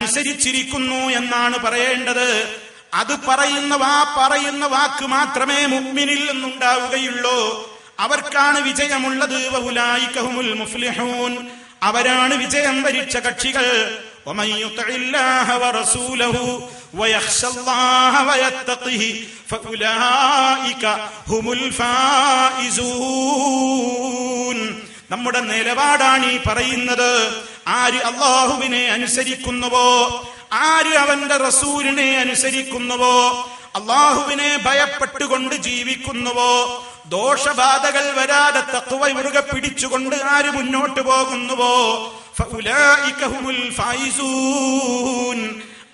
അനുസരിച്ചിരിക്കുന്നു എന്നാണ് പറയേണ്ടത്. അത് പറയുന്ന വാക്ക് മാത്രമേ മുഅ്മിനിൽ നിന്നുണ്ടാവുകയുള്ളൂ. അവർക്കാണ് വിജയമുള്ളത്. വഉലൈക ഹുമുൽ മുഫ്ലിഹൂൻ, അവരാണ് വിജയം വരിച്ച കക്ഷികൾ. വമൻ യുതിഇല്ലാഹ വറസൂലഹു വയഖ്ശല്ലാഹ വയത്തഖിഹി ഫഉലൈക ഹുമുൽ ഫായിസൂൻ. നമ്മുടെ നിലപാടാണ് ഈ പറയുന്നത്. ആര് അല്ലാഹുവിനെ അനുസരിക്കുന്നുവോ, ആര് അവന്റെ റസൂലിനെ അനുസരിക്കുന്നുവോ, അല്ലാഹുവിനെ ഭയപ്പെട്ടുകൊണ്ട് ജീവിക്കുന്നുവോ, ദോഷബാധകൾ വരാതെ തഖ്വ മുറുകെ പിടിച്ചുകൊണ്ട് ആര് മുന്നോട്ട് പോകുന്നുവോ, ഫഉലൈക ഹുമുൽ ഫായിസൂൻ,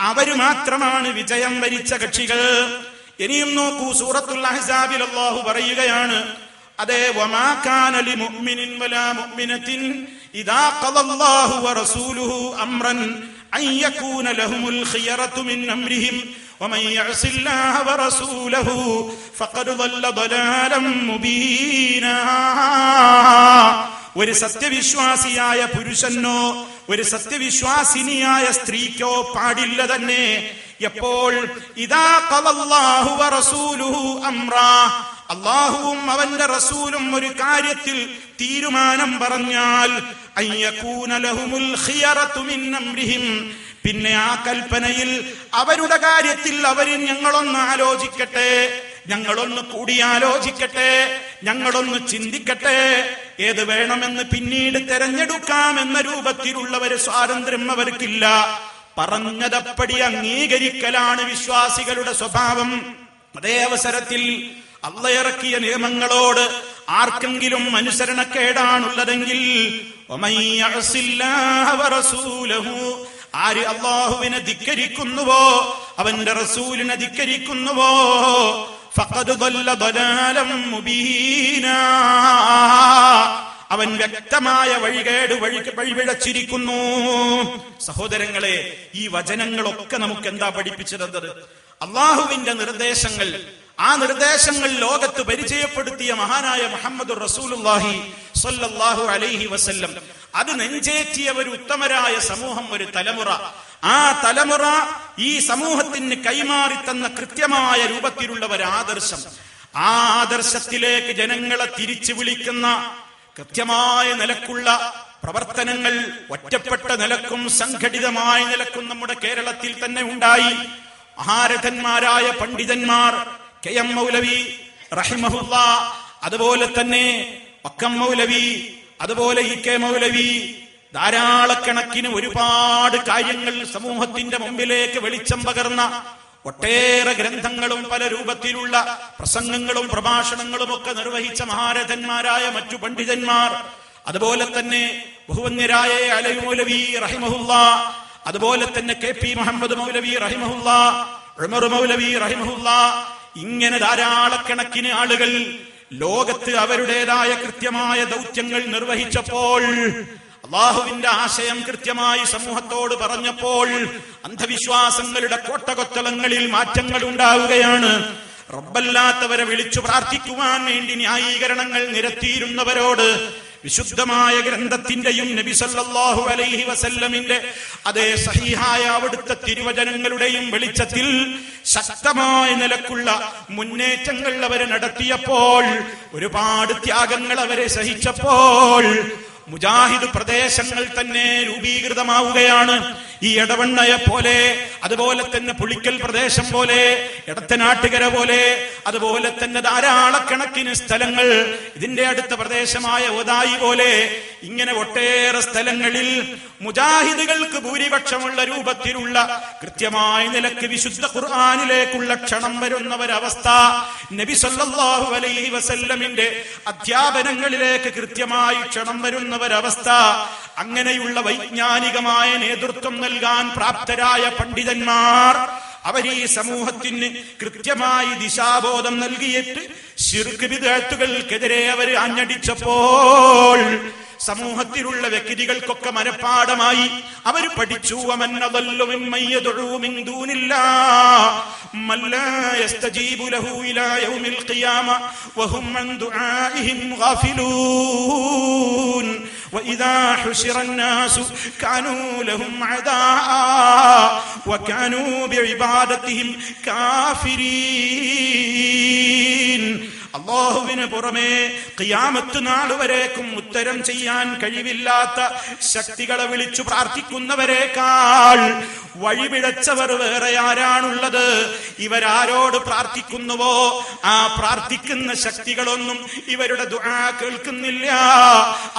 അവര് മാത്രമാണ് വിജയം വരിച്ച കക്ഷികൾ. ഇനിയും നോക്കൂ, സൂറത്തുൽ അഹ്സാബിൽ അല്ലാഹു പറയുകയാണ്, അതേ വമാ കാന ലിമുഅ്മിനിൻ വലാ മുഅ്മിനത്തിൻ ഇദാ ഖളല്ലാഹു വറസൂലുഹു അംറൻ അൻ യകൂന ലഹുമുൽ ഖിയറതു മിൻ അംരിഹിം വമൻ യഅസില്ലാഹ വറസൂലഹു ഫഖദ് ളല്ല ളലാലൻ മുബീനാ. ഒരു സത്യവിശ്വാസിയായ പുരുഷനോ ഒരു സത്യവിശ്വാസിനിയായ സ്ത്രീക്കോ പാടില്ല തന്നെ എപ്പോൾ ഇദാ ഖളല്ലാഹു വറസൂലുഹു അംറാ, അല്ലാഹുവും അവന്റെ റസൂലും ഒരു കാര്യത്തിൽ തീരുമാനം പറഞ്ഞാൽ, അയ്യകൂന ലഹുമുൽ ഖിയറതു മിൻ അംരിഹിം, പിന്നെ ആ കൽപ്പനയിൽ അവരുടെ കാര്യത്തിൽ അവർ ഞങ്ങളൊന്ന് ആലോചിക്കട്ടെ, ഞങ്ങളൊന്ന് കൂടിയാലോചിക്കട്ടെ, ഞങ്ങളൊന്ന് ചിന്തിക്കട്ടെ, ഏത് വേണമെന്ന് പിന്നീട് തെരഞ്ഞെടുക്കാമെന്ന രൂപത്തിലുള്ള ഒരു സ്വാതന്ത്ര്യം അവർക്കില്ല. പറഞ്ഞതപ്പടി അംഗീകരിക്കലാണ് വിശ്വാസികളുടെ സ്വഭാവം. അതേ അവസരത്തിൽ അല്ലാഹു ഇറക്കിയ നിയമങ്ങളോട് ആർക്കെങ്കിലും അനുസരണക്കേടാണുള്ളതെങ്കിൽ, ആര് അല്ലാഹുവിനെ ധിക്കരിക്കുന്നുവോ, അവന്റെ റസൂലിനെ ധിക്കരിക്കുന്നുവോ, ഫഖദ് ളല്ല ളലാലൻ മുബീനാ, അവൻ വ്യക്തമായ വഴിപിഴച്ചിരിക്കുന്നു. സഹോദരങ്ങളെ, ഈ വചനങ്ങളൊക്കെ നമുക്ക് എന്താ പഠിപ്പിച്ചു തന്നത്? അള്ളാഹുവിന്റെ നിർദ്ദേശങ്ങൾ, ആ നിർദ്ദേശങ്ങൾ ലോകത്ത് പരിചയപ്പെടുത്തിയ മഹാനായ മുഹമ്മദുർ റസൂലുള്ളാഹി സ്വല്ലല്ലാഹു അലൈഹി വസല്ലം, അത് നെഞ്ചേറ്റിയ ഒരു ഉത്തമരായ സമൂഹം, ഒരു തലമുറ, ആ തലമുറ ഈ സമൂഹത്തിന് കൈമാറി തന്ന കൃത്യമായ രൂപത്തിലുള്ള ഒരു ആദർശം, ആ ആദർശത്തിലേക്ക് ജനങ്ങളെ തിരിച്ചു വിളിക്കുന്ന കൃത്യമായ നിലക്കുള്ള പ്രവർത്തനങ്ങൾ ഒറ്റപ്പെട്ട നിലക്കും സംഘടിതമായ നിലക്കും നമ്മുടെ കേരളത്തിൽ തന്നെ ഉണ്ടായി. മഹാരഥന്മാരായ പണ്ഡിതന്മാർ കെ.എം. മൗലവി റഹിമഹുല്ലാ, അതുപോലെ തന്നെ വക്കം മൗലവി, അതുപോലെ ഇ.കെ. മൗലവി, ധാരാളക്കണക്കിന് ഒരുപാട് കാര്യങ്ങൾ സമൂഹത്തിന്റെ മുമ്പിലേക്ക് വെളിച്ചം പകർന്ന ഒട്ടേറെ ഗ്രന്ഥങ്ങളും പല രൂപത്തിലുള്ള പ്രസംഗങ്ങളും പ്രഭാഷണങ്ങളും ഒക്കെ നിർവഹിച്ച മഹാരഥന്മാരായ മറ്റു പണ്ഡിതന്മാർ, അതുപോലെ തന്നെ ബഹുവന്യരായ അലി മൗലവി റഹിമഹുല്ലാ, അതുപോലെ തന്നെ കെ.പി. മുഹമ്മദ് മൗലവി റഹിമഹുല്ലാ, ഉമർ മൗലവി റഹിമഹുല്ലാ, ഇങ്ങനെ ധാരാളക്കണക്കിന് ആളുകൾ ലോകത്ത് അവരുടേതായ കൃത്യമായ ദൗത്യങ്ങൾ നിർവഹിച്ചപ്പോൾ, അള്ളാഹുവിന്റെ ആശയം കൃത്യമായി സമൂഹത്തോട് പറഞ്ഞപ്പോൾ, അന്ധവിശ്വാസങ്ങളുടെ കോട്ടകൊത്തളങ്ങളിൽ മാറ്റങ്ങൾ ഉണ്ടാവുകയാണ്. റബ്ബല്ലാത്തവരെ വിളിച്ചു പ്രാർത്ഥിക്കുവാൻ വേണ്ടി ന്യായീകരണങ്ങൾ നിരത്തിയിരുന്നവരോട് വിശുദ്ധമായ ഗ്രന്ഥത്തിന്റെയും നബി സല്ലല്ലാഹു അലൈഹി വസല്ലമിന്റെ അതേ സഹീഹായ അവിടുത്തെ തിരുവചനങ്ങളുടെയും വെളിച്ചത്തിൽ ശക്തമായ നിലക്കുള്ള മുന്നേറ്റങ്ങൾ അവരെ നടത്തിയപ്പോൾ, ഒരുപാട് ത്യാഗങ്ങൾ അവരെ സഹിച്ചപ്പോൾ, മുജാഹിദ് പ്രദേശങ്ങൾ തന്നെ രൂപീകൃതമാവുകയാണ്. ഈ എടവണ്ണയെ പോലെ, അതുപോലെ തന്നെ പുളിക്കൽ പ്രദേശം പോലെ, എടത്തനാട്ടുകര പോലെ, അതുപോലെ തന്നെ ധാരാളക്കണക്കിന് സ്ഥലങ്ങൾ, ഇതിന്റെ അടുത്ത പ്രദേശമായ ഒതായി പോലെ, ഇങ്ങനെ ഒട്ടേറെ സ്ഥലങ്ങളിൽ മുജാഹിദുകൾക്ക് ഭൂരിപക്ഷമുള്ള രൂപത്തിലുള്ള കൃത്യമായ നിലക്ക് വിശുദ്ധ ഖുർആനിലേക്കുള്ള ക്ഷണം വരുന്ന ഒരവസ്ഥ, നബി സല്ലല്ലാഹു അലൈഹി വസല്ലമിന്റെ അധ്യാപനങ്ങളിലേക്ക് കൃത്യമായി ക്ഷണം വരുന്ന ഒരവസ്ഥ, അങ്ങനെയുള്ള വൈജ്ഞാനികമായ നേതൃത്വം നൽകാൻ പ്രാപ്തരായ പണ്ഡിതന്മാർ അവർ ഈ സമൂഹത്തിന് കൃത്യമായി ദിശാബോധം നൽകിയിട്ട് ശിർക്ക് ബിദ്അത്തുകൾക്കെതിരെ അവർ ആഞ്ഞടിച്ചപ്പോൾ സമൂഹത്തിലുള്ള വ്യക്തികൾക്കൊക്കെ മനഃപ്പാഠമായി അവർ പഠിച്ചു. വകാനൂ ബിഇബാദതിഹിം കാഫിരീൻ. അല്ലാഹുവിന് പുറമെ ഖിയാമത്ത് നാൾ വരേക്കും ഉത്തരം ചെയ്യാൻ കഴിവില്ലാത്ത ശക്തികളെ വിളിച്ചു പ്രാർത്ഥിക്കുന്നവരെക്കാൾ വഴിപിഴച്ചവർ വേറെ ആരാണുള്ളത്? ഇവരാരോട് പ്രാർത്ഥിക്കുന്നുവോ ആ പ്രാർത്ഥിക്കുന്ന ശക്തികളൊന്നും ഇവരുടെ ദുആ കേൾക്കുന്നില്ല.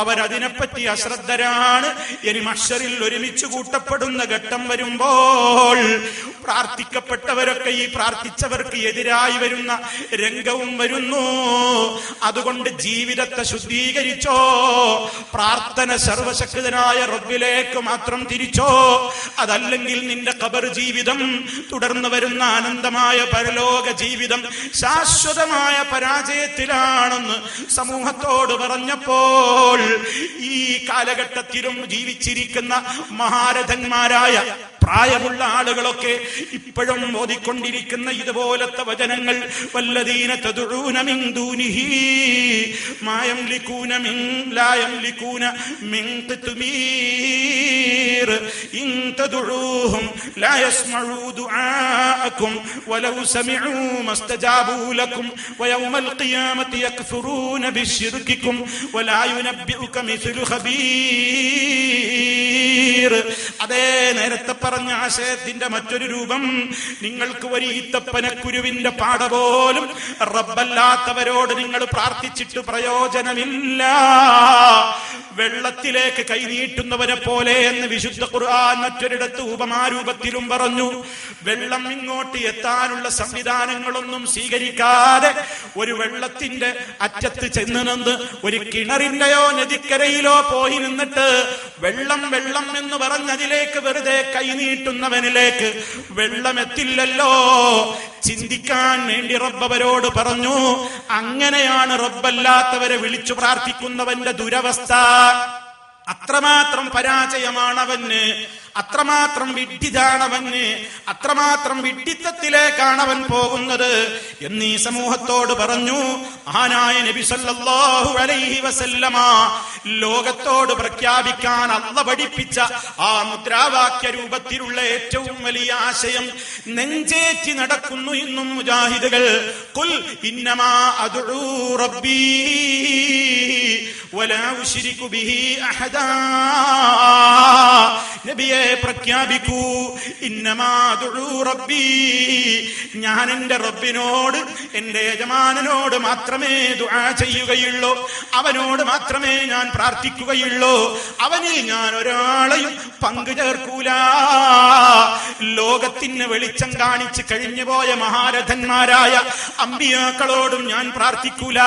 അവരതിനെപ്പറ്റി അശ്രദ്ധരാണ്. ഇനി മഹ്ശറിൽ ഒരുമിച്ച് കൂട്ടപ്പെടുന്ന ഘട്ടം വരുമ്പോൾ പ്രാർത്ഥിക്കപ്പെട്ടവരൊക്കെ ഈ പ്രാർത്ഥിച്ചവർക്ക് എതിരായി വരുന്ന രംഗവും വരുന്നു. അതുകൊണ്ട് ജീവിതത്തെ ശുദ്ധീകരിച്ചോ, പ്രാർത്ഥന സർവശക്തനായ റബ്ബിലേക്ക് മാത്രം തിരിച്ചോ. അതല്ലെങ്കിൽ നിന്റെ ഖബർ ജീവിതം, തുടർന്ന് വരുന്ന അനന്തമായ പരലോക ജീവിതം ശാശ്വതമായ പരാജയത്തിലാണെന്ന് സമൂഹത്തോട് പറഞ്ഞപ്പോൾ ഈ കാലഘട്ടത്തിലും ജീവിച്ചിരിക്കുന്ന മഹാരഥന്മാരായ പ്രായമുള്ള ആളുകളൊക്കെ ഇപ്പോഴും ഓതിക്കൊണ്ടിരിക്കുന്ന ഇതുപോലത്തെ വചനങ്ങൾ, വല്ലദീന തദ്ഊന മിൻ ദൂനിഹി മാ യംലികൂന മിൻ ലാ യംലികൂന മിൻ ഖിത്മീർ ഇൻ തദ്ഊഹും ലാ യസ്മഊ ദുആഅകും വലൗ സമിഊ മസ്തജാബൂ ലക്കും വയൗമൽ ഖിയാമത്തി യക്ഫുറൂന ബിശ്ശിർകികും വലാ യുനബ്ബിഉക മിസ്ലു ഖബീർ. അതേ നേരത്തെ പറഞ്ഞ ആശയത്തിന്റെ മറ്റൊരു രൂപം, നിങ്ങൾക്ക് ഒരു ഈത്തപ്പനക്കുരുവിന്റെ പാട പോലും റബ്ബല്ലാത്തവരോട് നിങ്ങൾ പ്രാർത്ഥിച്ചിട്ട് പ്രയോജനമില്ല. വെള്ളത്തിലേക്ക് കൈനീട്ടുന്നവരെ പോലെ എന്ന് വിശുദ്ധ ഖുർആൻ മറ്റൊരിടത്ത് ഉപമാരൂപത്തിലും പറഞ്ഞു. വെള്ളം ഇങ്ങോട്ട് എത്താനുള്ള സംവിധാനങ്ങളൊന്നും സ്വീകരിക്കാതെ ഒരു വെള്ളത്തിന്റെ അറ്റത്ത് ചെന്ന് നിന്ന് ഒരു കിണറിന്റെയോ നദിക്കരയിലോ പോയി നിന്നിട്ട് വെള്ളം വെള്ളം എന്ന് പറഞ്ഞതിലേക്ക് വെറുതെ കൈനീട്ടുന്നവനിലേക്ക് വെള്ളമെത്തില്ലല്ലോ. ചിന്തിക്കാൻ വേണ്ടി റബ്ബവരോട് പറഞ്ഞു. അങ്ങനെയാണ് റബ്ബല്ലാത്തവരെ വിളിച്ചു പ്രാർത്ഥിക്കുന്നവന്റെ ദുരവസ്ഥ. അത്രമാത്രം പരാജയമാണവന്, അത്രമാത്രം വിഡ്ഢിതാണവന്, അത്രമാത്രം വിഡ്ഢിത്തത്തിലേക്കാണവൻ പോകുന്നത് എന്നീ സമൂഹത്തോട് പറഞ്ഞു. മഹാനായ നബി സല്ലല്ലാഹു അലൈഹി വസല്ലമ ലോകത്തോട് പ്രഖ്യാപിക്കാൻ അല്ലാഹു പഠിപ്പിച്ച ആ മുദ്രാവാക്യ രൂപത്തിലുള്ള ഏറ്റവും വലിയ ആശയം നെഞ്ചേറ്റി നടക്കുന്നു ഇന്നും മുജാഹിദുകൾ. ഖുൽ ഇന്നമാ അദ്ഉ റബ്ബി വലാ ഉശ്രികു ബിഹി അഹദാ. നബിയെ പ്രഖ്യാപിക്കൂ, ഇന്നമാ അദ്ഉ റബ്ബി, ഞാൻ എന്റെ റബ്ബിനോട്, എന്റെ യജമാനനോട് മാത്രമേ ദുആ ചെയ്യുകയുള്ളൂ, അവനോട് മാത്രമേ ഞാൻ പ്രാർത്ഥിക്കുകയുള്ളൂ, അവനിൽ ഞാൻ ഒരാളെയും പങ്കു ചേർക്കൂല. ലോകത്തിന് വെളിച്ചം കാണിച്ച് കഴിഞ്ഞുപോയ മഹാരഥന്മാരായ അമ്പിയാക്കളോടും ഞാൻ പ്രാർത്ഥിക്കൂല,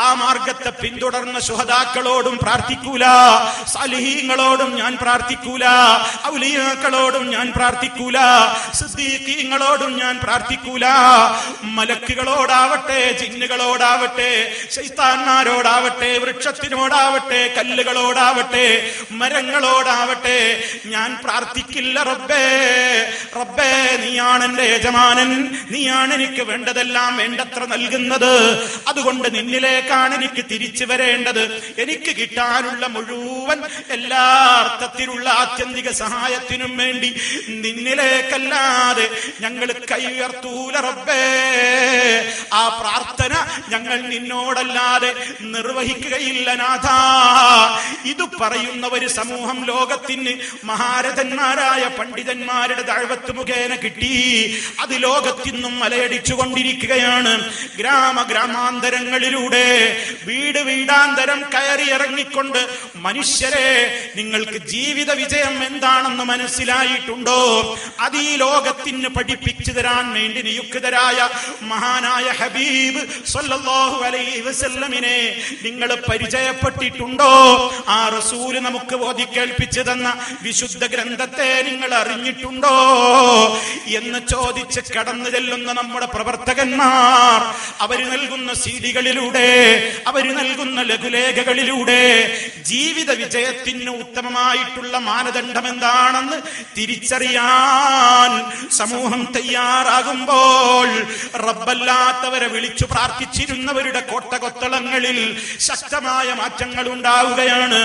ആ മാർഗത്തെ പിന്തുടർന്ന ശുഹദാക്കളോടും പ്രാർത്ഥിക്കൂല, സാലിഹീങ്ങളോടും ഞാൻ പ്രാർത്ഥിക്കൂല, ഔലിയാക്കളോടും ഞാൻ പ്രാർത്ഥിക്കൂല, സിദ്ദീഖീങ്ങളോടും ഞാൻ പ്രാർത്ഥിക്കൂല, മലക്കുകളോടാവട്ടെ, ജിന്നുകളോടാവട്ടെ, ശൈത്താന്മാരോടാവട്ടെ, വൃക്ഷത്തിനോടാവട്ടെ, കല്ലുകളോടാവട്ടെ, മരങ്ങളോടാവട്ടെ ഞാൻ പ്രാർത്ഥിക്കില്ല. റബ്ബേ, റബ്ബേ, നീയാണ് എന്റെ യജമാനൻ, നീയാണ് എനിക്ക് വേണ്ടതെല്ലാം വേണ്ടത്ര നൽകുന്നത്, അതുകൊണ്ട് നിന്നിലേക്കാണ് എനിക്ക് തിരിച്ചു വരേണ്ടത്. എനിക്ക് കിട്ടാനുള്ള മുഴുവൻ എല്ലാ അർത്ഥത്തിലുള്ള ആത്യന്തിക സഹായത്തിനും വേണ്ടി നിന്നിലേക്കല്ലാതെ ഞങ്ങൾ കൈ ഉയർത്തൂല റബ്ബേ. ആ പ്രാർത്ഥന ഞങ്ങൾ നിന്നോടല്ലാതെ നിർവഹിക്കുകയില്ല നാഥ. ഇത് പറയുന്ന ഒരു സമൂഹം ലോകത്തിന് മഹാരഥന്മാരായ പണ്ഡിതന്മാരുടെ ദഅവത്ത് മുഖേന കിട്ടി. അത് ലോകത്തിന്നും അലയടിച്ചു കൊണ്ടിരിക്കുകയാണ്. ഗ്രാമാന്തരങ്ങളിലൂടെ വീട് വീടാന്തരം കയറി ഇറങ്ങിക്കൊണ്ട് മനുഷ്യരെ, നിങ്ങൾക്ക് ജീവിത വിജയം എന്താണെന്ന് മനസ്സിലായിട്ടുണ്ടോ? അത് ഈ ലോകത്തിന് പഠിപ്പിച്ചു തരാൻ വേണ്ടി നിയുക്തരായ മഹാനായ ഹബീബ് സല്ലല്ലാഹു അലൈഹി വസല്ലമിനെ നിങ്ങൾ പരിചയപ്പെട്ടിട്ടുണ്ടോ? ആ റസൂല് നമുക്ക് ഓതി കേൾപ്പിച്ചു തന്ന വിശുദ്ധ ഗ്രന്ഥത്തെ നിങ്ങൾ അറിഞ്ഞിട്ടുണ്ടോ എന്ന് ചോദിച്ച് കടന്നു ചെല്ലുന്ന നമ്മുടെ പ്രവർത്തകന്മാർ, അവര് നൽകുന്ന സീഡികളിലൂടെ, അവര് നൽകുന്ന ലഘുലേഖകളിലൂടെ ജീവിത വിജയത്തിന് ഉത്തമമായിട്ടുള്ള മാനദണ്ഡം എന്താണെന്ന് തിരിച്ചറിയാൻ സമൂഹം തയ്യാറാകുമ്പോൾ റബ്ബല്ലാത്തവരെ വിളിച്ചു പ്രാർത്ഥിച്ചിരുന്നവരുടെ കോട്ടകൊത്തളങ്ങളിൽ ശക്തമായ മാറ്റങ്ങൾ ഉണ്ടാവുകയാണ്.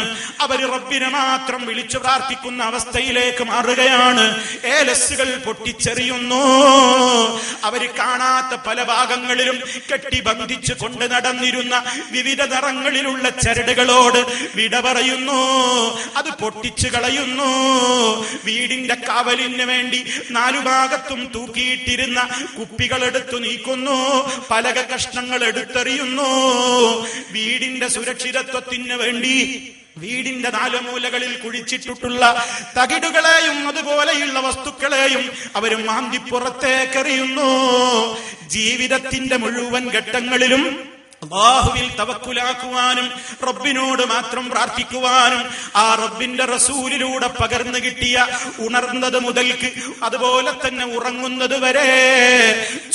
അവർ റബ്ബിനെ മാത്രം വിളിച്ചു പ്രാർത്ഥിക്കുന്ന അവസ്ഥയിലേക്ക് മാറുകയാണ്. ഏലസുകൾ പൊട്ടിച്ചെറിയുന്നു. അവർ കാണാത്ത പല ഭാഗങ്ങളിലും കെട്ടിബന്ധിച്ചു കൊണ്ട് നടന്നിരുന്ന വിവിധ നിറങ്ങളിലുള്ള ചരടുകളോട് വിട പറയുന്നു. അത് പൊട്ടിച്ചു കളയുന്നു. വീടിന്റെ കാവലിന് വേണ്ടി നാലുഭാഗത്തും തൂക്കിയിട്ടിരുന്ന കുപ്പികൾ എടുത്തു നീക്കുന്നു. പലക കഷ്ണങ്ങൾ എടുത്തെറിയുന്നു. വീടിന്റെ സുരക്ഷിതത്വത്തിന് വേണ്ടി വീടിന്റെ നാലുമൂലകളിൽ കുഴിച്ചിട്ടിട്ടുള്ള തകിടുകളെയും അതുപോലെയുള്ള വസ്തുക്കളെയും അവർ മാന്തി പുറത്തേക്കെറിയുന്നു. ജീവിതത്തിന്റെ മുഴുവൻ ഘട്ടങ്ങളിലും അല്ലാഹുവിൽ തവക്കുലാക്കുവാനും റബ്ബിനോട് മാത്രം പ്രാർത്ഥിക്കുവാനും ആ റബ്ബിന്റെ റസൂലിലൂടെ പകർന്നു കിട്ടിയ ഉണർന്നത് മുതൽക്ക് അതുപോലെ തന്നെ ഉറങ്ങുന്നത് വരെ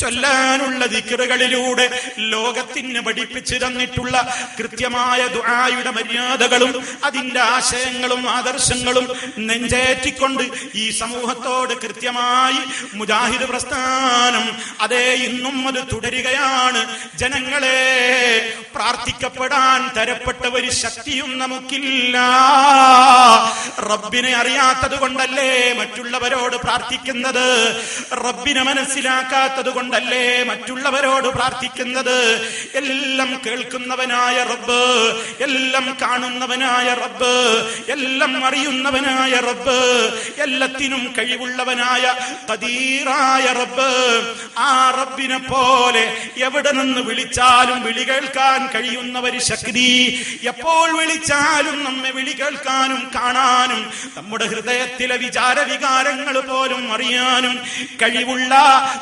ചൊല്ലാനുള്ള ദിക്റുകളിലൂടെ ലോകത്തിന് പഠിപ്പിച്ചു തന്നിട്ടുള്ള കൃത്യമായ ദുആയുടെ മര്യാദകളും അതിന്റെ ആശയങ്ങളും ആദർശങ്ങളും നെഞ്ചേറ്റിക്കൊണ്ട് ഈ സമൂഹത്തോട് കൃത്യമായി മുജാഹിദ് പ്രസ്ഥാനം അതേ ഇന്നും അത് തുടരുകയാണ്. ജനങ്ങളെ പ്രാർത്ഥിക്കപ്പെടാൻ തരപ്പെട്ട ഒരു ശക്തിയും നമുക്കില്ല. റബ്ബിനെ അറിയാത്തത് കൊണ്ടല്ലേ മറ്റുള്ളവരോട് പ്രാർത്ഥിക്കുന്നത്. റബ്ബിനെ മനസ്സിലാക്കാത്തത് കൊണ്ടല്ലേ മറ്റുള്ളവരോട് പ്രാർത്ഥിക്കുന്നത്. എല്ലാം കേൾക്കുന്നവനായ റബ്ബ്, എല്ലാം കാണുന്നവനായ റബ്ബ്, എല്ലാം അറിയുന്നവനായ റബ്ബ്, എല്ലാത്തിനും കഴിവുള്ളവനായ ഖദീറായ റബ്ബ്, ആ റബ്ബിനെ പോലെ എവിടെ നിന്ന് വിളിച്ചാലും വിളി കേൾക്കാൻ കഴിയുന്ന ഒരു ശക്തി, എപ്പോൾ വിളിച്ചാലും നമ്മെ വിളി കേൾക്കാനും കാണാനും നമ്മുടെ ഹൃദയത്തിലെ വിചാരവികാരങ്ങൾ പോലും അറിയാനും കഴിവുള്ള,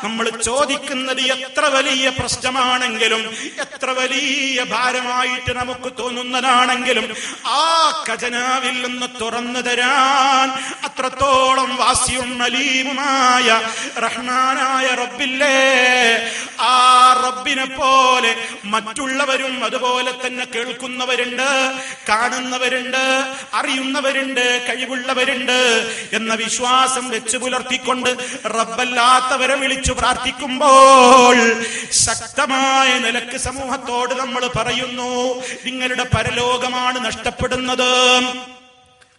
നമ്മൾ ചോദിക്കുന്നത് എത്ര വലിയ പ്രശ്നമാണെങ്കിലും എത്ര വലിയ ഭാരമായിട്ട് നമുക്ക് തോന്നുന്നതാണെങ്കിലും ആ ഖജനാവിൽ നിന്ന് തുറന്നു തരാൻ അത്രത്തോളം വാസിയും അലീമുമായ റഹ്മാനായ റബ്ബില്ലേ. ആ റബ്ബിനെ പോലെ മറ്റുള്ളവരും അതുപോലെ തന്നെ കേൾക്കുന്നവരുണ്ട്, കാണുന്നവരുണ്ട്, അറിയുന്നവരുണ്ട്, കഴിവുള്ളവരുണ്ട് എന്ന വിശ്വാസം വെച്ച് പുലർത്തിക്കൊണ്ട് റബ്ബല്ലാത്തവരെ വിളിച്ചു പ്രാർത്ഥിക്കുമ്പോൾ ശക്തമായ നിലക്ക് സമൂഹത്തോട് നമ്മൾ പറയുന്നു, നിങ്ങളുടെ പരലോകമാണ് നഷ്ടപ്പെടുന്നത്.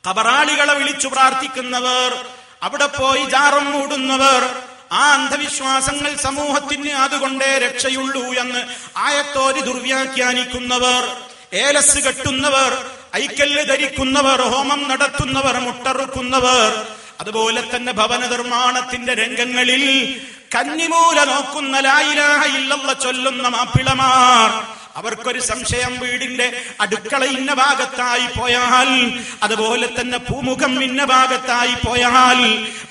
ഖബറാളികളെ വിളിച്ചു പ്രാർത്ഥിക്കുന്നവർ, അവിടെ പോയി ജാറം മൂടുന്നവർ, ആ അന്ധവിശ്വാസങ്ങൾ സമൂഹത്തിന് അതുകൊണ്ടേ രക്ഷയുള്ളൂ എന്ന് ആയത്തോരി ദുർവ്യാഖ്യാനിക്കുന്നവർ, ഏലസ് കെട്ടുന്നവർ, ഐക്കല്ല് ധരിക്കുന്നവർ, ഹോമം നടത്തുന്നവർ, മുട്ടറുക്കുന്നവർ, അതുപോലെ തന്നെ ഭവന നിർമ്മാണത്തിന്റെ രംഗങ്ങളിൽ കന്നിമൂല നോക്കുന്ന ലാ ഇലാഹ ഇല്ലല്ലാഹ് ചൊല്ലുന്ന മാപ്പിളമാർ, അവർക്കൊരു സംശയം, വീടിന്റെ അടുക്കള ഇന്ന ഭാഗത്തായി പോയാൽ, അതുപോലെ തന്നെ പൂമുഖം ഇന്ന ഭാഗത്തായി പോയാൽ,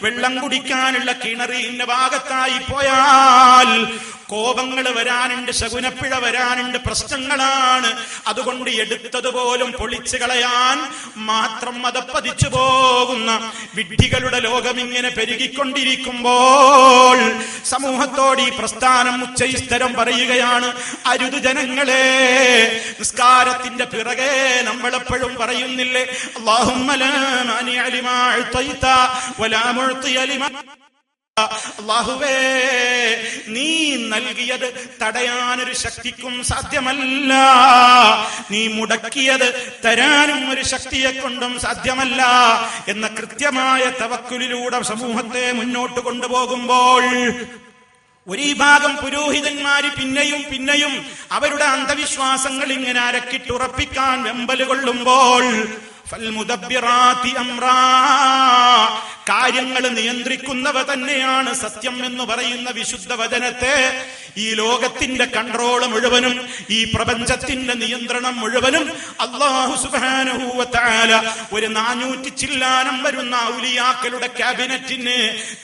വെള്ളം കുടിക്കാനുള്ള കിണറ് ഇന്ന ഭാഗത്തായി പോയാൽ കോപങ്ങൾ വരാനുണ്ട്, ശകുനപ്പിഴ വരാനുണ്ട്, പ്രശ്നങ്ങളാണ്. അതുകൊണ്ട് എടുത്തതുപോലും പൊളിച്ചു കളയാൻ മാത്രം മതപ്പതിച്ചു പോകുന്ന വിഡ്ഢികളുടെ ലോകം ഇങ്ങനെ പെരുകിക്കൊണ്ടിരിക്കുമ്പോൾ സമൂഹത്തോട് ഈ പ്രസ്ഥാനം ഉച്ചൈസ്തരം പറയുകയാണ്, അരുത് ജനങ്ങളെ. നിസ്കാരത്തിന്റെ പിറകെ നമ്മളെപ്പോഴും പറയുന്നില്ലേ, അല്ലാഹുമ്മ ലാ മാനിഅ ലിമാ അഅ്തൈത വലാ മുഅ്തിയ ലിമാ, അല്ലാഹുവേ നീ നൽകിയത് തടയാനൊരു ശക്തിക്കും സാധ്യമല്ല, നീ മുടക്കിയത് തരാനും ഒരു ശക്തിയെ കൊണ്ടും സാധ്യമല്ല എന്ന കൃത്യമായ തവക്കുലിലൂടെ സമൂഹത്തെ മുന്നോട്ട് കൊണ്ടുപോകുമ്പോൾ ഒരു ഭാഗം പുരോഹിതന്മാര് പിന്നെയും പിന്നെയും അവരുടെ അന്ധവിശ്വാസങ്ങൾ ഇങ്ങനെ അരക്കിട്ടുറപ്പിക്കാൻ വെമ്പല് കൊള്ളുമ്പോൾ ഫൽമുദബ്ബിറാത്തി അംറാ, കാര്യങ്ങൾ നിയന്ത്രിക്കുന്നവ തന്നെയാണ് സത്യം എന്ന് പറയുന്ന വിശുദ്ധ വചനത്തെ, ഈ ലോകത്തിന്റെ കൺട്രോൾ മുഴുവനും, ഈ പ്രപഞ്ചത്തിന്റെ നിയന്ത്രണം മുഴുവനും അല്ലാഹു സുബ്ഹാനഹു വ തആല ഒരു 400 ചില്ലാനം വരുന്ന ഔലിയാക്കളുടെ ക്യാബിനറ്റിന്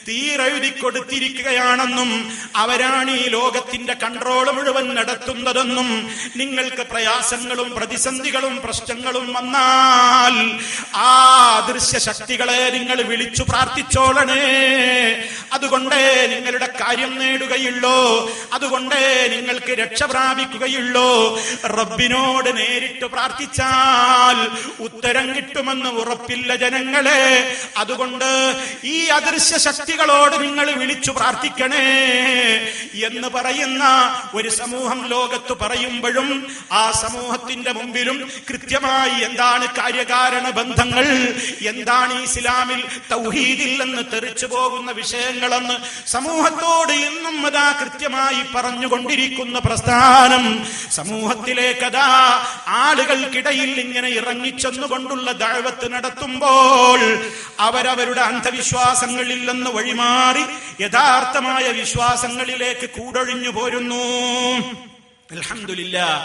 തീരെഴുതി കൊടുത്തിരിക്കുകയാണെന്നും അവരാണ് ഈ ലോകത്തിന്റെ കൺട്രോൾ മുഴുവൻ നടത്തുന്നതെന്നും, നിങ്ങൾക്ക് പ്രയാസങ്ങളും പ്രതിസന്ധികളും പ്രശ്നങ്ങളും വന്നാൽ ആ അദൃശ്യ ശക്തികളെ നിങ്ങൾ വിളിച്ചു പ്രാർത്ഥിച്ചോളണേ, അതുകൊണ്ടേ നിങ്ങളുടെ കാര്യം നേടുകയുള്ളൂ, അതുകൊണ്ടേ നിങ്ങൾക്ക് രക്ഷ പ്രാപിക്കുകയുള്ളൂ. റബ്ബിനോട് നേരിട്ട് പ്രാർത്ഥിച്ചാൽ ഉത്തരം കിട്ടുമെന്ന് ഉറപ്പില്ല ജനങ്ങളെ. അതുകൊണ്ട് ഈ അദൃശ്യ ശക്തികളോട് നിങ്ങൾ വിളിച്ചു പ്രാർത്ഥിക്കണേ എന്ന് പറയുന്ന ഒരു സമൂഹം ലോകത്ത് പറയുമ്പോഴും ആ സമൂഹത്തിന്റെ മുമ്പിലും കൃത്യമായി എന്താണ് കാര്യകാരണ ബന്ധങ്ങൾ, എന്താണ് ഇസ്ലാമിൽ തൗഹീദിൽ നിന്ന് തെറിച്ചു പോകുന്ന വിഷയങ്ങളെന്ന് സമൂഹത്തോട് എന്നും അതാ കൃത്യമായി പറഞ്ഞുകൊണ്ടിരിക്കുന്ന പ്രസ്ഥാനം സമൂഹത്തിലേക്കതാ ആളുകൾക്കിടയിൽ ഇങ്ങനെ ഇറങ്ങിച്ചെന്നുകൊണ്ടുള്ള ദഅവത്ത് നടത്തുമ്പോൾ അവരവരുടെ അന്ധവിശ്വാസങ്ങളിൽ നിന്ന് വഴിമാറി യഥാർത്ഥമായ വിശ്വാസങ്ങളിലേക്ക് കൂടൊഴിഞ്ഞു പോരുന്നു. അൽഹംദുലില്ലാഹ്,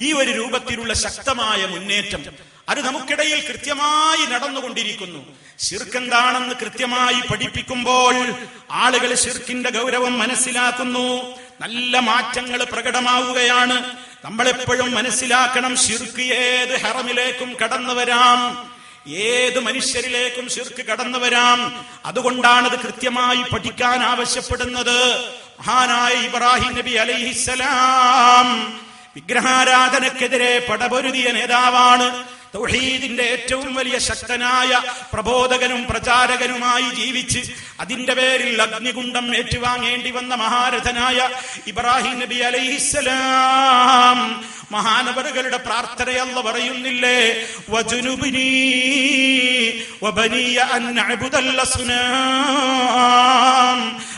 ഈ ഒരു രൂപത്തിലുള്ള ശക്തമായ മുന്നേറ്റം അത് നമുക്കിടയിൽ കൃത്യമായി നടന്നുകൊണ്ടിരിക്കുന്നു. ശിർക്ക് എന്താണെന്ന് കൃത്യമായി പഠിപ്പിക്കുമ്പോൾ ആളുകൾ ശിർക്കിന്റെ ഗൗരവം മനസ്സിലാക്കുന്നു. നല്ല മാറ്റങ്ങൾ പ്രകടമാവുകയാണ്. നമ്മളെപ്പോഴും മനസ്സിലാക്കണം, ശിർക്ക് ഏത് ഹറമിലേക്കും കടന്നു വരാം, ഏത് മനുഷ്യരിലേക്കും ശിർക്ക് കടന്നു വരാം. അതുകൊണ്ടാണത് കൃത്യമായി പഠിക്കാൻ ആവശ്യപ്പെടുന്നത്. മഹാനായ ഇബ്രാഹിം നബി അലൈഹിസ്സലാം വിഗ്രഹാരാധനക്കെതിരെ പടപൊരുതിയ നേതാവാണ്. തൗഹീദിന്റെ ഏറ്റവും വലിയ ശക്തനായ പ്രബോധകനും പ്രചാരകനുമായി ജീവിച്ച് അതിന്റെ പേരിൽ അഗ്നികുണ്ഡം ഏറ്റുവാങ്ങേണ്ടി വന്ന മഹാരഥനായ ഇബ്രാഹിം നബി അലൈഹിസ്സലാം മഹാനവറുകളുടെ പ്രാർത്ഥനയല്ല പറയുന്നില്ലേ, വജുനുബിനി വബനിയ അൻ നഅ്ബുദൽ അസ്നാം.